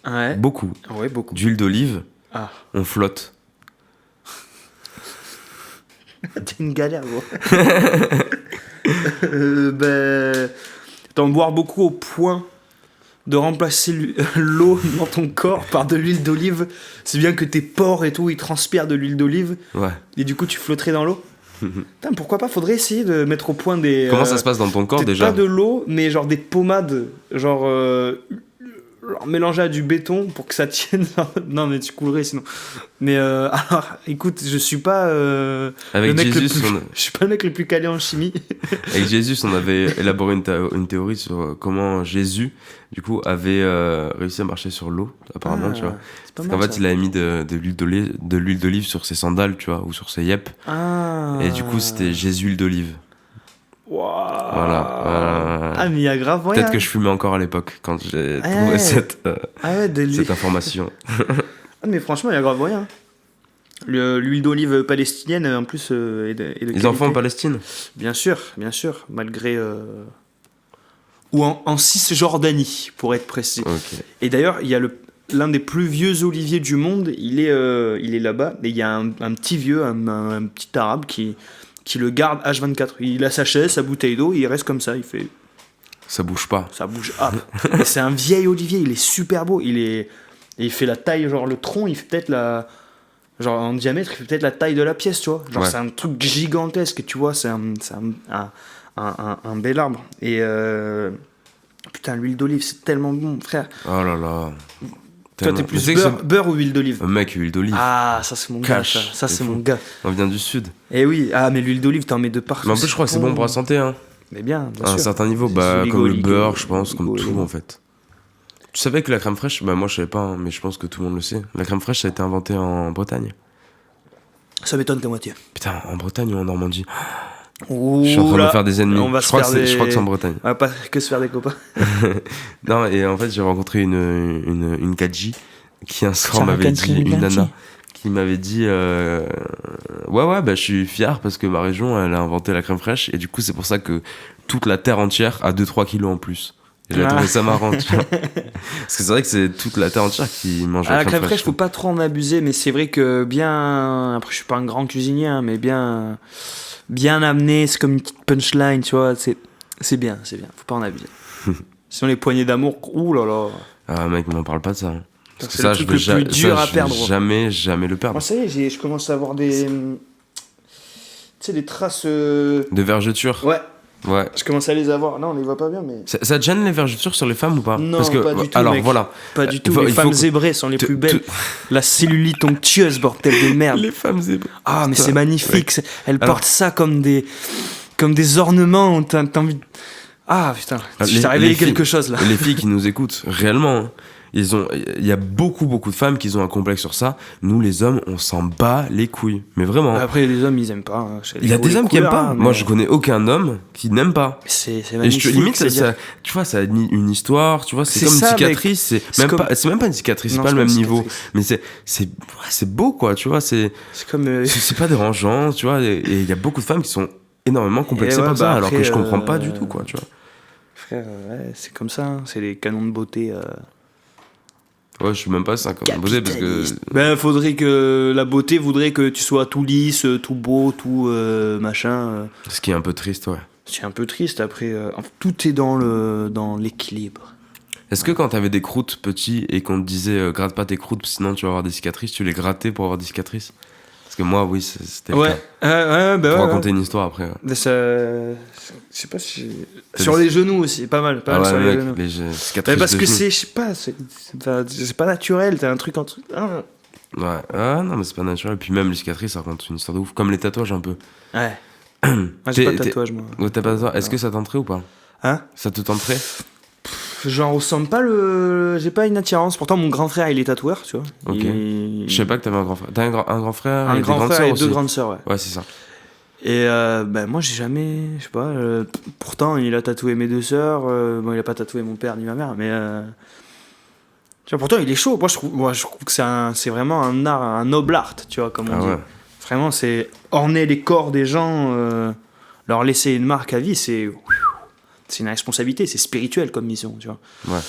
Ouais, beaucoup. d'huile d'olive, Ah. on flotte? T'es une galère, gros. T'en boire beaucoup au point de remplacer l'eau dans ton corps par de l'huile d'olive, c'est bien que tes pores et tout, ils transpirent de l'huile d'olive, Ouais. et du coup tu flotterais dans l'eau. Putain, pourquoi pas, faudrait essayer de mettre au point des... Comment ça se passe dans ton corps peut-être déjà? pas de l'eau, mais genre des pommades, genre mélangées à du béton pour que ça tienne. Non, mais tu coulerais sinon. Mais alors, écoute, je suis pas Avec le mec Jésus, je suis pas le mec le plus calé en chimie. Avec Jésus, on avait élaboré une théorie sur comment Jésus, du coup, avait réussi à marcher sur l'eau, apparemment, tu vois. C'est pas Parce mal, qu'en fait, ça. il avait mis de l'huile d'olive sur ses sandales, tu vois, ou sur ses yep. Ah. Et du coup, c'était Jésus huile d'olive. Waouh. Voilà. Ah, mais il y a grave moyen. Peut-être que je fumais encore à l'époque quand j'ai Ouais. trouvé cette cette information. Ah, mais franchement, il y a grave moyen. L'huile d'olive palestinienne, en plus, est de Ils qualité. en font en Palestine? Bien sûr, malgré... Ou en Cisjordanie, pour être précis. Ok. Et d'ailleurs, il y a l'un des plus vieux oliviers du monde, il est là-bas, et il y a un petit vieux, un petit arabe qui le garde H24. Il a sa chaise, sa bouteille d'eau, il reste comme ça, il fait... Ça bouge pas. Ça bouge up. Et c'est un vieil olivier, il est super beau, il fait la taille, genre le tronc, il fait peut-être la... Genre en diamètre, il fait peut-être la taille de la pièce, tu vois. Genre Ouais. c'est un truc gigantesque, tu vois, c'est un bel arbre. Et putain, l'huile d'olive, c'est tellement bon, frère. Oh là là. Toi, t'es plus beurre ou huile d'olive? Mec, huile d'olive. Ah, ça c'est mon Cash, gars, ça c'est de mon fou. gars. On vient du sud. Et oui, ah mais l'huile d'olive, t'en mets de partout. Mais en plus, je crois que c'est bon pour la santé, hein. Mais bien À un sûr. certain niveau, Des bah, oligo, comme le oligo, beurre, je pense, comme oligo, tout en fait. Tu savais que la crème fraîche, bah moi je savais pas, hein, mais je pense que tout le monde le sait. La crème fraîche, ça a été inventé en Bretagne. Ça m'étonne qu'à moitié. Putain, en Bretagne ou en Normandie? Ouh Je suis en train de là, me faire des ennemis. on va Je se crois faire que c'est en Bretagne. On va pas que se faire des copains. Non, et en fait, j'ai rencontré une Kadji qui un soir Ça m'avait raconte dit, une une Kadji. nana, qui m'avait dit ouais, bah je suis fier parce que ma région, elle a inventé la crème fraîche et du coup, c'est pour ça que toute la terre entière a 2-3 kilos en plus. Et j'ai trouvé ça marrant, tu vois. Parce que c'est vrai que c'est toute la terre entière qui mange Ah, la crème fraîche. faut pas trop en abuser, mais c'est vrai que bien. Après, je suis pas un grand cuisinier, hein, mais bien amené, c'est comme une petite punchline, tu vois. C'est bien. Faut pas en abuser. Sinon, les poignées d'amour, ouh là là. Ah mec, m'en parle pas de ça. Hein. Parce que C'est le truc le plus dur à perdre. Jamais le perdre. Moi, ça y est, je commence à avoir des sais, des traces. De vergetures. Ouais. Ouais. Je commence à les avoir. Là, on les voit pas bien, mais. Ça te gêne les vergetures sur les femmes ou pas? Non, parce que, pas du tout. Alors mec. voilà. Pas du tout. Il Les faut femmes que- zébrées sont les plus belles. La cellulite onctueuse, bordel de merde. Les femmes zébrées. Ah, mais Putain. c'est magnifique. Elles Alors- portent ça comme des ornements. T'as envie. Ah, putain. Je t'ai révélé quelque chose là. Les filles qui nous écoutent, réellement, hein, il y a beaucoup de femmes qui ont un complexe sur ça. Nous, les hommes, on s'en bat les couilles. Mais vraiment. Après, les hommes, ils aiment pas. hein. Il y a des hommes qui aiment pas. mais Moi, je connais aucun homme qui n'aime pas. C'est Et je magnifique. limite, c'est-à-dire- tu vois, ça a une histoire, tu vois, c'est C'est comme ça, une cicatrice. C'est même pas une cicatrice, c'est Non, pas le pas même une niveau. cicatrice. Mais c'est beau, quoi, tu vois, c'est comme. c'est pas dérangeant, tu vois. Et il y a beaucoup de femmes qui sont énormément complexées Et ouais, par ça, bah alors que après, je comprends pas du tout, quoi, tu vois. Frère, ouais, c'est comme ça. hein. C'est les canons de beauté. Ouais, je suis même pas 50 beauté parce que. Ben, faudrait que la beauté voudrait que tu sois tout lisse, tout beau, tout machin. Ce qui est un peu triste, ouais. C'est un peu triste après. Tout est dans l'équilibre. Est-ce que quand t'avais des croûtes petits et qu'on te disait gratte pas tes croûtes sinon tu vas avoir des cicatrices, tu les grattais pour avoir des cicatrices? Parce que moi, oui, c'était le Ouais, cas. bah Pour ouais. raconter une histoire après. Mais ça, je sais pas si. T'as Sur des- les genoux aussi, pas mal. Pas Ah mal sur ouais, les mec, genoux. les cicatrices. Mais parce de que genoux. je sais pas, c'est pas naturel. T'as un truc entre. Ah. Ouais, ah non, mais c'est pas naturel. Puis même les cicatrices, ça raconte une histoire de ouf. Comme les tatouages un peu. Ouais. Moi, j'ai pas de T'es- tatouage, moi. Ouais, t'as pas de tatouage. Est-ce que ça tenterait ou pas? Hein? Ça te tenterait? J'en ressens pas le. J'ai pas une attirance. Pourtant, mon grand frère, il est tatoueur, tu vois. Ok. Il- Je sais pas que t'avais un grand frère. T'as un grand frère Un et des grand grandes frère sœurs et aussi. deux grandes sœurs, ouais. Ouais, c'est ça. Et ben moi, j'ai jamais. Je sais pas. Pourtant, il a tatoué mes deux sœurs. Bon, il a pas tatoué mon père ni ma mère, mais. Tu vois, pourtant, il est chaud. Moi, je trouve que c'est vraiment un art, un noble art, tu vois, comme on Ah dit. ouais. Vraiment, c'est orner les corps des gens, leur laisser une marque à vie, c'est une responsabilité, c'est spirituel comme mission, tu vois. Ouais.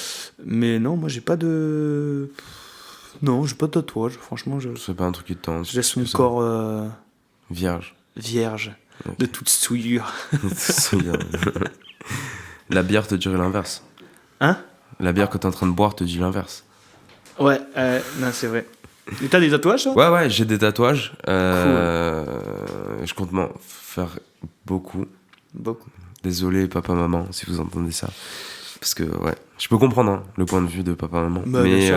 Mais non, moi, j'ai pas de. Non, j'ai pas de tatouage. Franchement, je C'est pas un truc qui te tente. laisse mon c'est ça. corps Vierge. vierge Ok. de toute souillure. La bière te dirait l'inverse. Hein? La bière que t'es en train de boire te dit l'inverse. Ouais, non, c'est vrai. Et t'as des tatouages, toi? Ouais, j'ai des tatouages. Je compte m'en faire beaucoup. Beaucoup. Désolé, papa, maman, si vous entendez ça. Parce que, ouais, je peux comprendre hein, le point de vue de papa, maman. Bah, bien mais, sûr.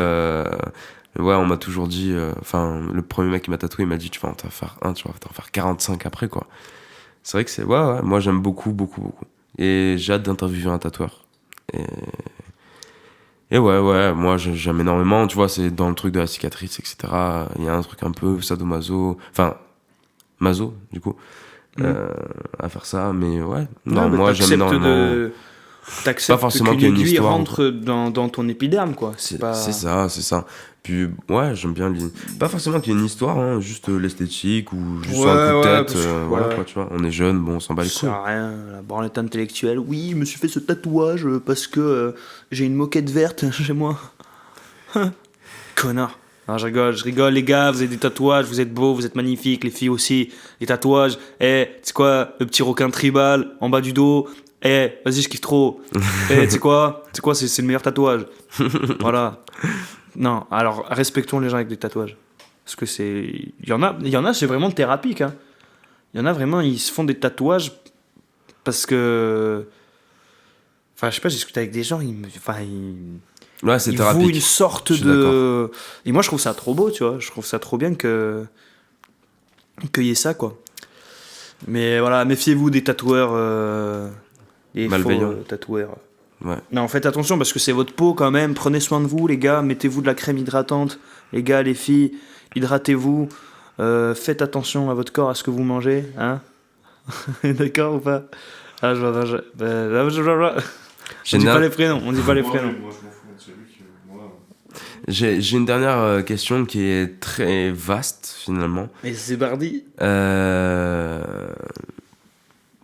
ouais, on m'a toujours dit. Enfin, le premier mec qui m'a tatoué, il m'a dit tu vas en faire un, tu vas en faire 45 après, quoi. C'est vrai que c'est. Ouais, moi j'aime beaucoup. Et j'ai hâte d'interviewer un tatoueur. Et ouais, moi j'aime énormément, tu vois, c'est dans le truc de la cicatrice, etc. Il y a un truc un peu sadomaso, enfin, maso, du coup, à faire ça, mais ouais. Non, Ouais, bah, moi j'aime t'acceptes énormément. T'acceptes Pas forcément qu'une qu'il y ait une aiguille histoire. rentre dans ton épiderme, quoi. C'est pas... c'est ça. Puis ouais, j'aime bien. Pas forcément qu'il y ait une histoire, hein, juste l'esthétique ou juste Ouais, un coup de ouais, tête. parce que- Voilà ouais. quoi, tu vois. On est jeune, bon, on s'en bat les Ça couilles. sert à rien, la branlette intellectuelle. Oui, je me suis fait ce tatouage parce que j'ai une moquette verte chez moi. Connard. Non, je rigole, les gars, vous avez des tatouages, vous êtes beaux, vous êtes magnifiques, les filles aussi. Les tatouages, c'est quoi, le petit requin tribal en bas du dos. Vas-y, je kiffe trop. Tu sais quoi, c'est le meilleur tatouage. Voilà. Non, alors respectons les gens avec des tatouages. Parce que c'est. Il y en a, c'est vraiment thérapique. Hein. Il y en a vraiment, ils se font des tatouages parce que. Enfin, je sais pas, j'ai discuté avec des gens, ils Ouais, c'est vouent une thérapeutique. sorte Je suis de. Et moi, je trouve ça trop beau, tu vois. Je trouve ça trop bien qu'il y ait ça, quoi. Mais voilà, méfiez-vous des tatoueurs. Des Malveillants. faux tatoueurs. Ouais. Non, faites attention parce que c'est votre peau quand même. Prenez soin de vous, les gars. Mettez-vous de la crème hydratante. Les gars, les filles, hydratez-vous. Faites attention à votre corps, à ce que vous mangez. Hein. D'accord ou pas? Ah, J'ai on dit une pas der- les prénoms. On dit pas les prénoms. Moi, je m'en fous. C'est lui qui. Moi. j'ai une dernière question qui est très vaste finalement. Et c'est Bardi.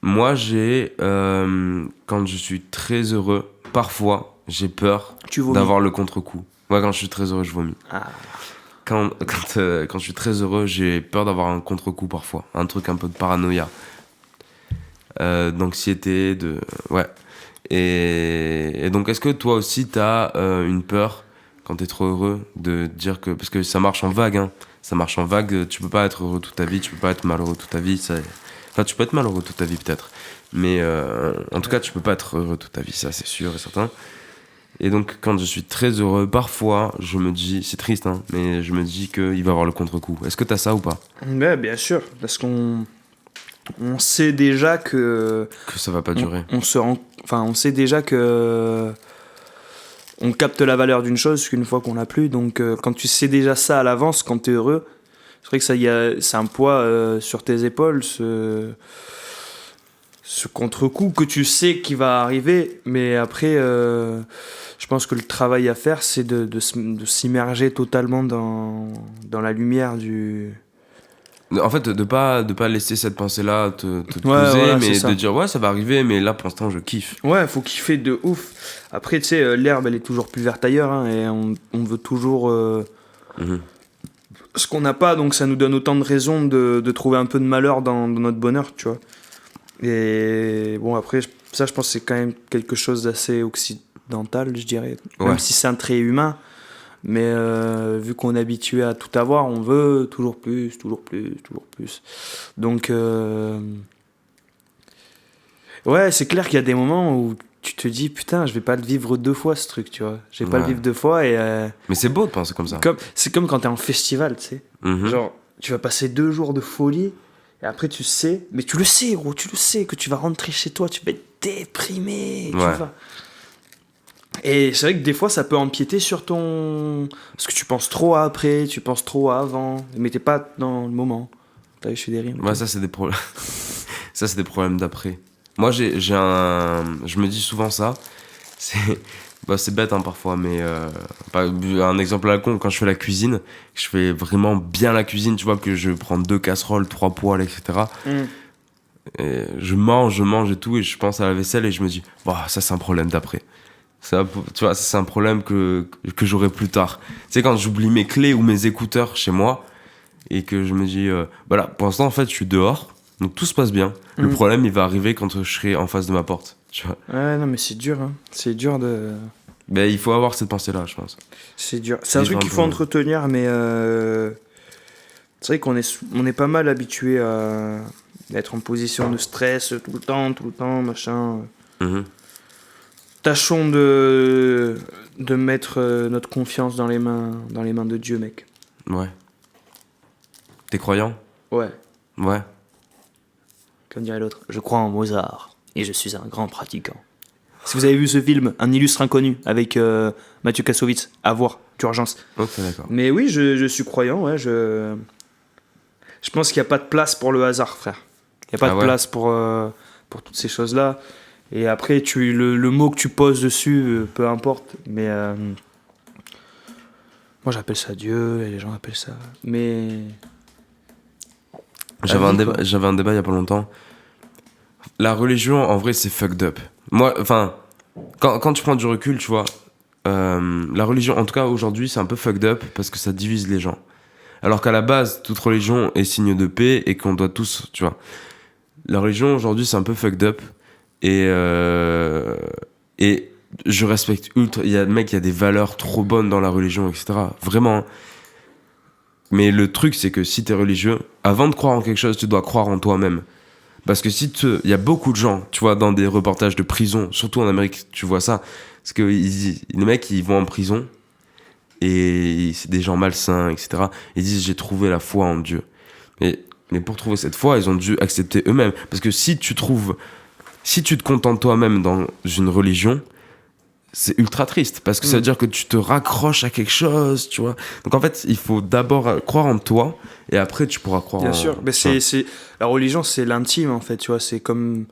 Moi, quand je suis très heureux, parfois, j'ai peur Tu vomis. d'avoir le contre-coup. Ouais, quand je suis très heureux, je vomis. Ah. Quand je suis très heureux, j'ai peur d'avoir un contre-coup parfois. Un truc un peu de paranoïa. D'anxiété, ouais. Et donc, est-ce que toi aussi, t'as une peur, quand t'es trop heureux, de dire que... Parce que ça marche en vague, hein. Ça marche en vague. Tu peux pas être heureux toute ta vie, tu peux pas être malheureux toute ta vie. Enfin, tu peux être malheureux toute ta vie, peut-être. Mais en tout cas, tu peux pas être heureux toute ta vie, ça, c'est sûr et certain. Et donc, quand je suis très heureux, parfois, je me dis, c'est triste, hein, mais je me dis qu'il va y avoir le contre-coup. Est-ce que t'as ça ou pas? Ouais, bien sûr, parce qu'on sait déjà que ça va pas durer. On sait déjà que on capte la valeur d'une chose qu'une fois qu'on l'a plus. Donc, quand tu sais déjà ça à l'avance, quand t'es heureux, c'est vrai que c'est un poids sur tes épaules, ce contre-coup que tu sais qui va arriver. Mais après, je pense que le travail à faire, c'est de s'immerger totalement dans la lumière du... En fait, de pas laisser cette pensée-là te poser, voilà, mais de dire ouais, ça va arriver, mais là pour l'instant je kiffe. Ouais, faut kiffer de ouf. Après, tu sais, l'herbe elle est toujours plus verte ailleurs, hein, et on veut toujours ce qu'on n'a pas, donc ça nous donne autant de raisons de trouver un peu de malheur dans notre bonheur, tu vois. Et bon, après, ça je pense que c'est quand même quelque chose d'assez occidental, je dirais. Même si c'est un trait humain. Mais vu qu'on est habitué à tout avoir, on veut toujours plus, toujours plus, toujours plus. Donc, ouais, c'est clair qu'il y a des moments où tu te dis, putain, je vais pas le vivre 2 fois ce truc, tu vois. Je vais pas le vivre 2 fois et... Mais c'est beau de penser comme ça. C'est comme quand t'es en festival, tu sais. Genre, tu vas passer 2 jours de folie et après tu sais, mais tu le sais, gros, tu le sais que tu vas rentrer chez toi, tu vas être déprimé, tu vas... Et c'est vrai que des fois ça peut empiéter sur ton... Parce que tu penses trop à après, tu penses trop à avant, mais t'es pas dans le moment. T'as vu, je fais des rimes. Ouais, ça c'est des problèmes. Ça c'est des problèmes d'après. Moi je me dis souvent ça. C'est bête hein, parfois, mais un exemple à la con, quand je fais la cuisine, je fais vraiment bien la cuisine, tu vois, que je prends 2 casseroles, 3 poêles, etc. Et je mange et tout, et je pense à la vaisselle et je me dis, ça c'est un problème d'après. Ça, tu vois, c'est un problème que j'aurai plus tard. Tu sais, quand j'oublie mes clés ou mes écouteurs chez moi et que je me dis, voilà, pour l'instant, en fait, je suis dehors, donc tout se passe bien. Le problème, il va arriver quand je serai en face de ma porte, tu vois. Ouais, non, mais c'est dur, hein. C'est dur de... Ben, il faut avoir cette pensée-là, je pense. C'est dur. C'est un truc qu'il faut entretenir, mais c'est vrai qu'on est pas mal habitué à être en position de stress tout le temps, machin. Tâchons de mettre notre confiance dans les mains de Dieu, mec. Ouais. T'es croyant? Ouais. Ouais. Comme dirait l'autre, je crois en Mozart et je suis un grand pratiquant. Si vous avez vu ce film, Un illustre inconnu, avec Mathieu Kassovitz, à voir, d'urgence. Ok, d'accord. Mais oui, je suis croyant, ouais. Je pense qu'il n'y a pas de place pour le hasard, frère. Il n'y a pas de place pour toutes ces choses-là. Et après, le mot que tu poses dessus, peu importe. Mais moi, j'appelle ça Dieu, et les gens appellent ça... Mais... J'avais un débat il y a pas longtemps. La religion, en vrai, c'est fucked up. Moi, enfin, quand tu prends du recul, tu vois, la religion, en tout cas aujourd'hui, c'est un peu fucked up parce que ça divise les gens. Alors qu'à la base, toute religion est signe de paix et qu'on doit tous, tu vois. La religion aujourd'hui, c'est un peu fucked up et je respecte ultra. Il y a des valeurs trop bonnes dans la religion, etc. Vraiment. Mais le truc, c'est que si t'es religieux, avant de croire en quelque chose, tu dois croire en toi-même. Parce que il y a beaucoup de gens, tu vois, dans des reportages de prison, surtout en Amérique, tu vois ça. Parce que les mecs, ils vont en prison et c'est des gens malsains, etc. Ils disent, j'ai trouvé la foi en Dieu. Mais pour trouver cette foi, ils ont dû accepter eux-mêmes. Parce que si tu te contentes toi-même dans une religion, c'est ultra triste parce que ça veut dire que tu te raccroches à quelque chose, tu vois. Donc en fait, il faut d'abord croire en toi et après tu pourras croire Bien sûr, mais la religion, c'est l'intime en fait, tu vois, c'est comme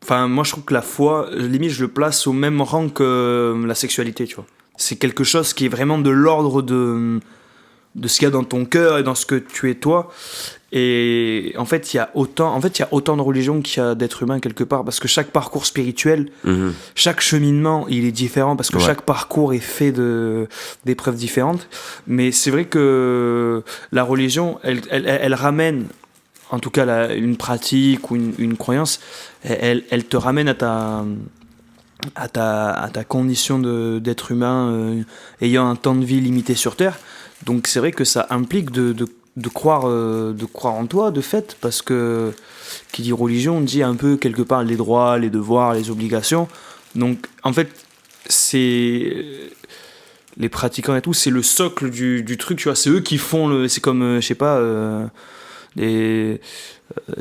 moi je trouve que la foi, limite je le place au même rang que la sexualité, tu vois. C'est quelque chose qui est vraiment de l'ordre de ce qu'il y a dans ton cœur et dans ce que tu es toi. Et en fait, il y a autant de religions qu'il y a d'êtres humains quelque part, parce que chaque parcours spirituel, chaque cheminement, il est différent, parce que chaque parcours est fait d'épreuves différentes. Mais c'est vrai que la religion, elle ramène, en tout cas une pratique ou une croyance, elle te ramène à ta condition d'être humain ayant un temps de vie limité sur Terre. Donc c'est vrai que ça implique de croire en toi, de fait, parce que qui dit religion dit un peu quelque part les droits, les devoirs, les obligations. Donc en fait, c'est les pratiquants et tout, c'est le socle du truc, tu vois. C'est eux qui font c'est comme, je sais pas, une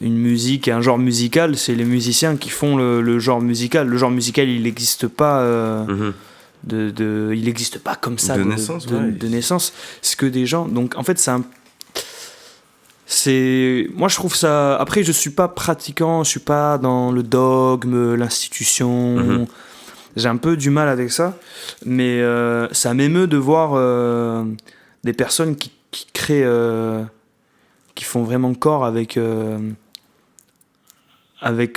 musique, un genre musical, c'est les musiciens qui font le genre musical. Le genre musical, il n'existe pas. Il n'existe pas comme ça de naissance. C'est que des gens. Donc en fait, moi je trouve ça. Après, je suis pas pratiquant, je suis pas dans le dogme, l'institution. J'ai un peu du mal avec ça, mais ça m'émeut de voir des personnes qui créent, qui font vraiment corps avec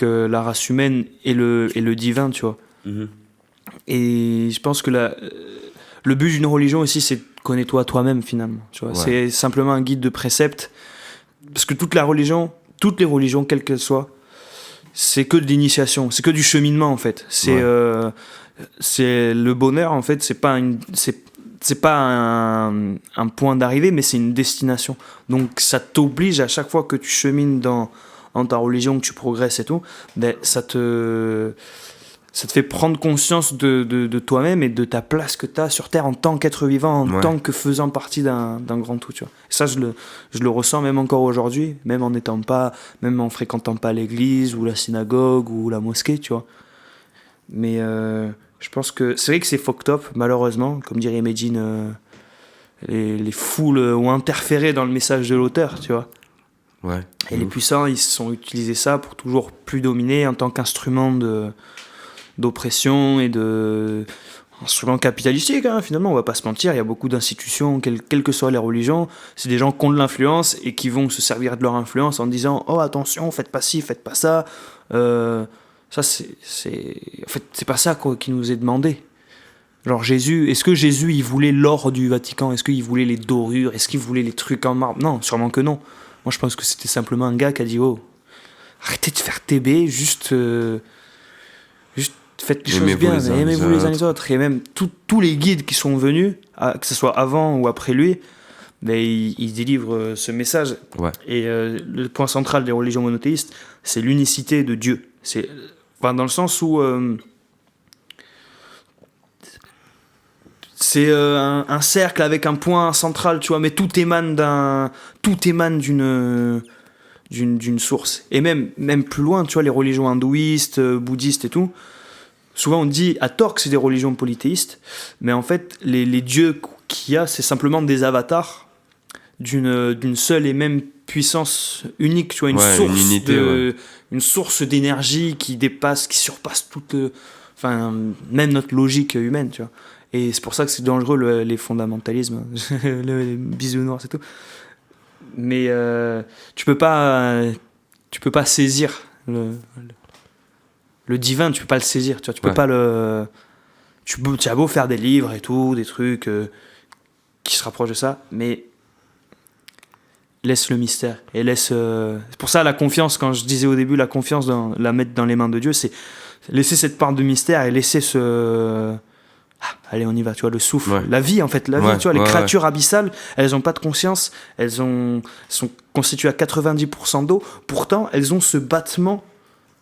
la race humaine et le divin, tu vois. Et je pense que le but d'une religion aussi, c'est connais-toi toi-même finalement. Tu vois. C'est simplement un guide de préceptes. Parce que toutes les religions, quelles qu'elles soient, c'est que de l'initiation, c'est que du cheminement en fait. C'est le bonheur en fait, c'est pas un point d'arrivée, mais c'est une destination. Donc ça t'oblige à chaque fois que tu chemines dans ta religion, que tu progresses et tout, ben, ça te fait prendre conscience de toi-même et de ta place que tu as sur Terre en tant qu'être vivant, en tant que faisant partie d'un grand tout, tu vois. Et ça, je le ressens même encore aujourd'hui, même en fréquentant pas l'église ou la synagogue ou la mosquée, tu vois. Mais je pense que c'est vrai que c'est fucked up, malheureusement, comme dirait Medine, les foules ont interféré dans le message de l'auteur, tu vois. Et les puissants, ils se sont utilisés ça pour toujours plus dominer en tant qu'instrument d'oppression et instrument capitalistique, hein, finalement, on va pas se mentir. Il y a beaucoup d'institutions, quelles que soient les religions, c'est des gens qui ont de l'influence et qui vont se servir de leur influence en disant « Oh, attention, faites pas ci, faites pas ça. » Ça, en fait, c'est pas ça qui nous est demandé. Genre Jésus, est-ce que Jésus, il voulait l'or du Vatican? Est-ce qu'il voulait les dorures? Est-ce qu'il voulait les trucs en marbre? Non, sûrement que non. Moi, je pense que c'était simplement un gars qui a dit « Oh, arrêtez de faire TB, juste faites les choses bien, aimez-vous les uns les autres. » Et même tous les guides qui sont venus, que ce soit avant ou après lui, ben, ils délivrent ce message. Et le point central des religions monothéistes, c'est l'unicité de Dieu. Dans le sens où c'est un cercle avec un point central, tu vois, mais tout émane d'une source. Et même plus loin, tu vois, les religions hindouistes, bouddhistes et tout, souvent on dit à tort que c'est des religions polythéistes, mais en fait les dieux qu'il y a, c'est simplement des avatars d'une seule et même puissance unique, tu vois, une source d'énergie qui surpasse même notre logique humaine, tu vois. Et c'est pour ça que c'est dangereux les fondamentalismes, les bisounours et tout. Mais tu peux pas saisir le divin, tu peux pas le saisir, tu vois, tu peux pas tu as beau faire des livres et tout, des trucs qui se rapprochent de ça, mais laisse le mystère et laisse. C'est pour ça la confiance, quand je disais au début la confiance, la mettre dans les mains de Dieu, c'est laisser cette part de mystère et laisser allez, on y va, tu vois, le souffle, la vie en fait, vie, tu vois, les créatures abyssales, elles ont pas de conscience, elles sont constituées à 90% d'eau, pourtant elles ont ce battement,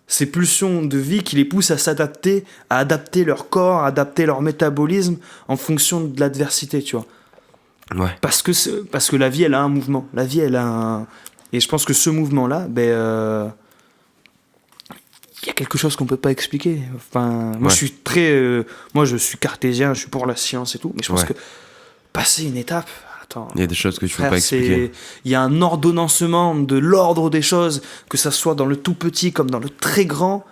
ces pulsions de vie qui les poussent à s'adapter, à adapter leur corps, à adapter leur métabolisme en fonction de l'adversité, tu vois. Parce que la vie, elle a un mouvement. La vie, elle a et je pense que ce mouvement-là, il y a quelque chose qu'on peut pas expliquer. Enfin, moi, je suis cartésien, je suis pour la science et tout, mais je pense que passer une étape, il y a des choses que tu peux pas expliquer. Il y a un ordonnancement de l'ordre des choses, que ça soit dans le tout petit comme dans le très grand,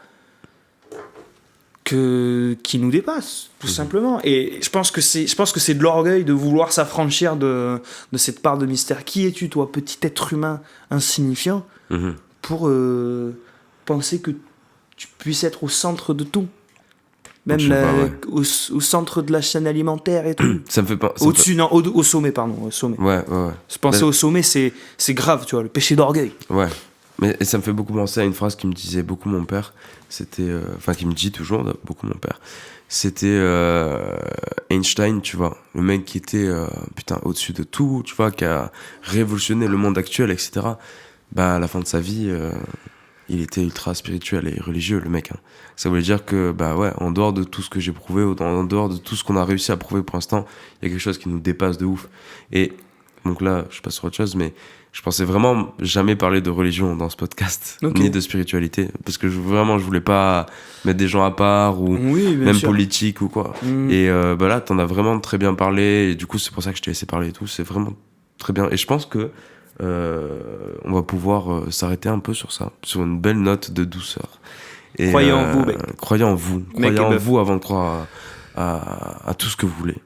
qui nous dépasse, tout simplement. Et je pense que c'est de l'orgueil de vouloir s'affranchir de cette part de mystère. Qui es-tu, toi, petit être humain insignifiant, pour penser que tu puisses être au centre de tout, même au centre de la chaîne alimentaire et tout. Ça me fait pas. Au sommet, pardon, au sommet. Ouais. Se penser au sommet, c'est grave, tu vois, le péché d'orgueil. Ouais. Mais et ça me fait beaucoup penser à une phrase qui me disait beaucoup mon père. C'était, enfin, qui me dit toujours beaucoup mon père. C'était Einstein, tu vois, le mec qui était putain au-dessus de tout, tu vois, qui a révolutionné le monde actuel, etc. Bah, à la fin de sa vie, il était ultra spirituel et religieux, le mec. Hein. Ça voulait dire que, bah ouais, en dehors de tout ce que j'ai prouvé, en dehors de tout ce qu'on a réussi à prouver pour l'instant, il y a quelque chose qui nous dépasse de ouf. Et donc là, je passe sur autre chose, mais je pensais vraiment jamais parler de religion dans ce podcast, ni de spiritualité, parce que je voulais pas mettre des gens à part ou même sûr. Politique ou quoi. Et bah là, t'en as vraiment très bien parlé, et du coup, c'est pour ça que je t'ai laissé parler et tout. C'est vraiment très bien. Et je pense que on va pouvoir s'arrêter un peu sur ça, sur une belle note de douceur. Et, croyez en vous, mec. Croyez en vous. Croyez en vous avant de croire à tout ce que vous voulez.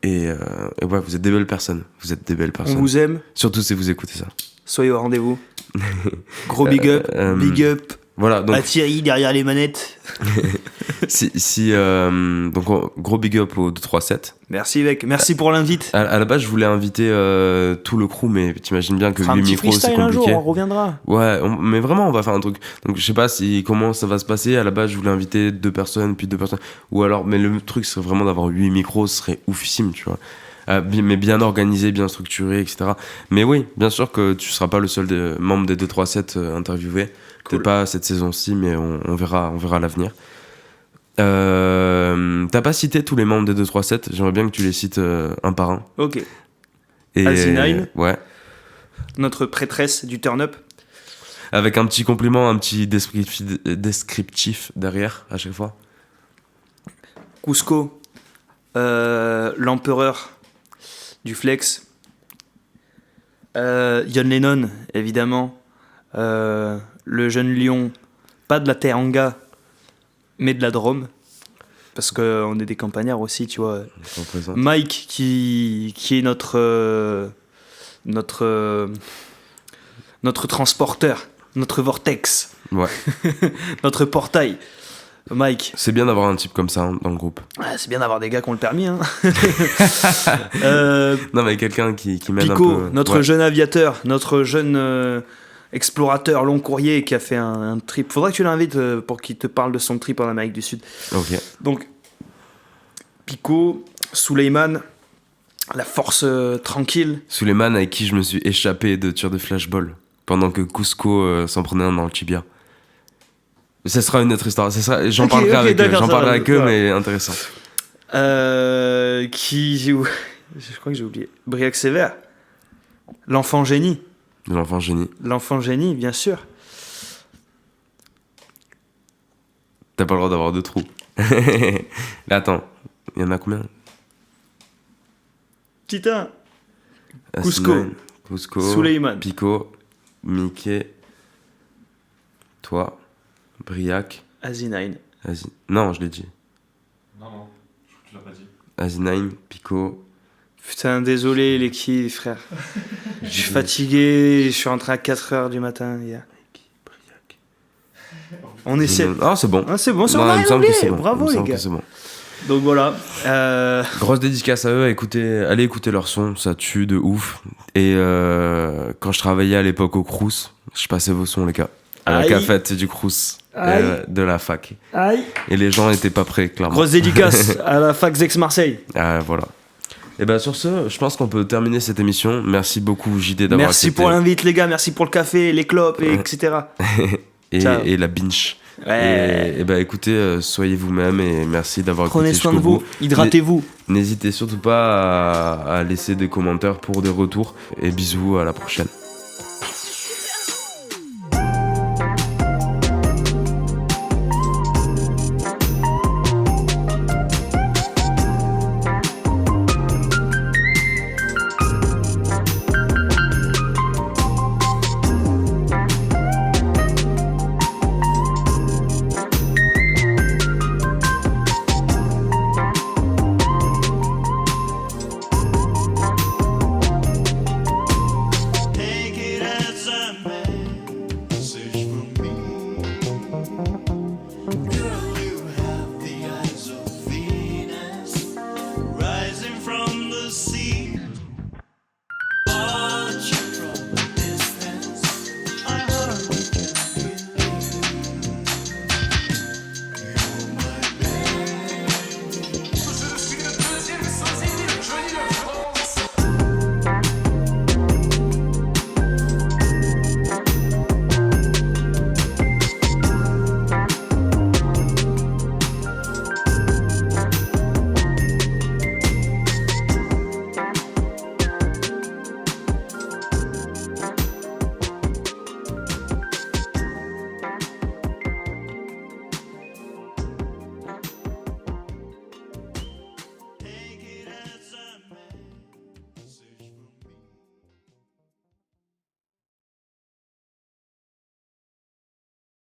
Et ouais, vous êtes des belles personnes. Vous êtes des belles personnes. On vous aime. Surtout si vous écoutez ça. Soyez au rendez-vous. Gros big up. Big up. Voilà, donc... à Thierry derrière les manettes. Donc, gros big up au 2-3-7. Merci, mec. Merci pour l'invite. À la base, je voulais inviter tout le crew, mais t'imagines bien que 8 micros, c'est compliqué. Un jour, on reviendra. Ouais, mais vraiment, on va faire un truc. Donc, je sais pas comment ça va se passer. À la base, je voulais inviter 2 personnes, puis 2 personnes. Ou alors, mais le truc serait vraiment d'avoir 8 micros, ce serait oufissime, tu vois. Mais bien organisé, bien structuré, etc. Mais oui, bien sûr que tu seras pas le seul membre des 2-3-7 interviewé. Cool. Peut-être pas cette saison-ci, mais on verra à l'avenir. T'as pas cité tous les membres des 2-3-7. J'aimerais bien que tu les cites un par un. Ok. Et Alcinine. Ouais. Notre prêtresse du turn-up. Avec un petit compliment, un petit descriptif derrière à chaque fois. Cusco. L'empereur du flex. John Lennon, évidemment. Le jeune lion, pas de la Teranga, mais de la Drôme, parce qu'on est des campagnards aussi, tu vois. Mike, qui est notre transporteur, notre vortex, ouais. notre portail. Mike. C'est bien d'avoir un type comme ça dans le groupe. Ouais, c'est bien d'avoir des gars qui ont le permis. Hein. Non, mais quelqu'un qui mène Pico, un peu... notre jeune aviateur, notre jeune... explorateur long courrier qui a fait un trip. Faudrait que tu l'invites pour qu'il te parle de son trip en Amérique du Sud. Ok. Donc, Pico, Suleiman, la force tranquille. Suleiman avec qui je me suis échappé de tir de flashball pendant que Cusco s'en prenait un dans le tibia. Ce sera une autre histoire. J'en parlerai avec eux, mais intéressant. Qui joue... Je crois que j'ai oublié. Briac Sévère. L'enfant génie. L'enfant génie. L'enfant génie, bien sûr. T'as pas le droit d'avoir 2 trous. Mais attends, il y en a combien? Putain. Cusco. Suleiman. Pico. Mickey. Toi. Briac. Asinine. Non, je l'ai dit. Non, je crois que tu l'as pas dit. Asinine, Pico. Putain, désolé les kills, frère. Je suis fatigué, je suis rentré à 4h du matin hier. On essaie. Ah, c'est bon. Ah, c'est bon, on a rien oublié. Bravo les gars. Bon. Donc voilà. Grosse dédicace à eux, allez écouter leur son, ça tue de ouf. Et quand je travaillais à l'époque au Crous, je passais vos sons les gars. À la cafette du Crous, de la fac. Aïe. Et les gens étaient pas prêts, clairement. Grosse dédicace à la fac Aix-Marseille. Voilà. Et ben sur ce, je pense qu'on peut terminer cette émission. Merci beaucoup JD d'avoir Merci accepté. Pour l'invite les gars, merci pour le café, les clopes, etc. et la binge. Ouais. Et bah écoutez, soyez vous-même et merci d'avoir écouté. Prenez soin de vous, hydratez-vous. N'hésitez surtout pas à laisser des commentaires pour des retours et bisous, à la prochaine.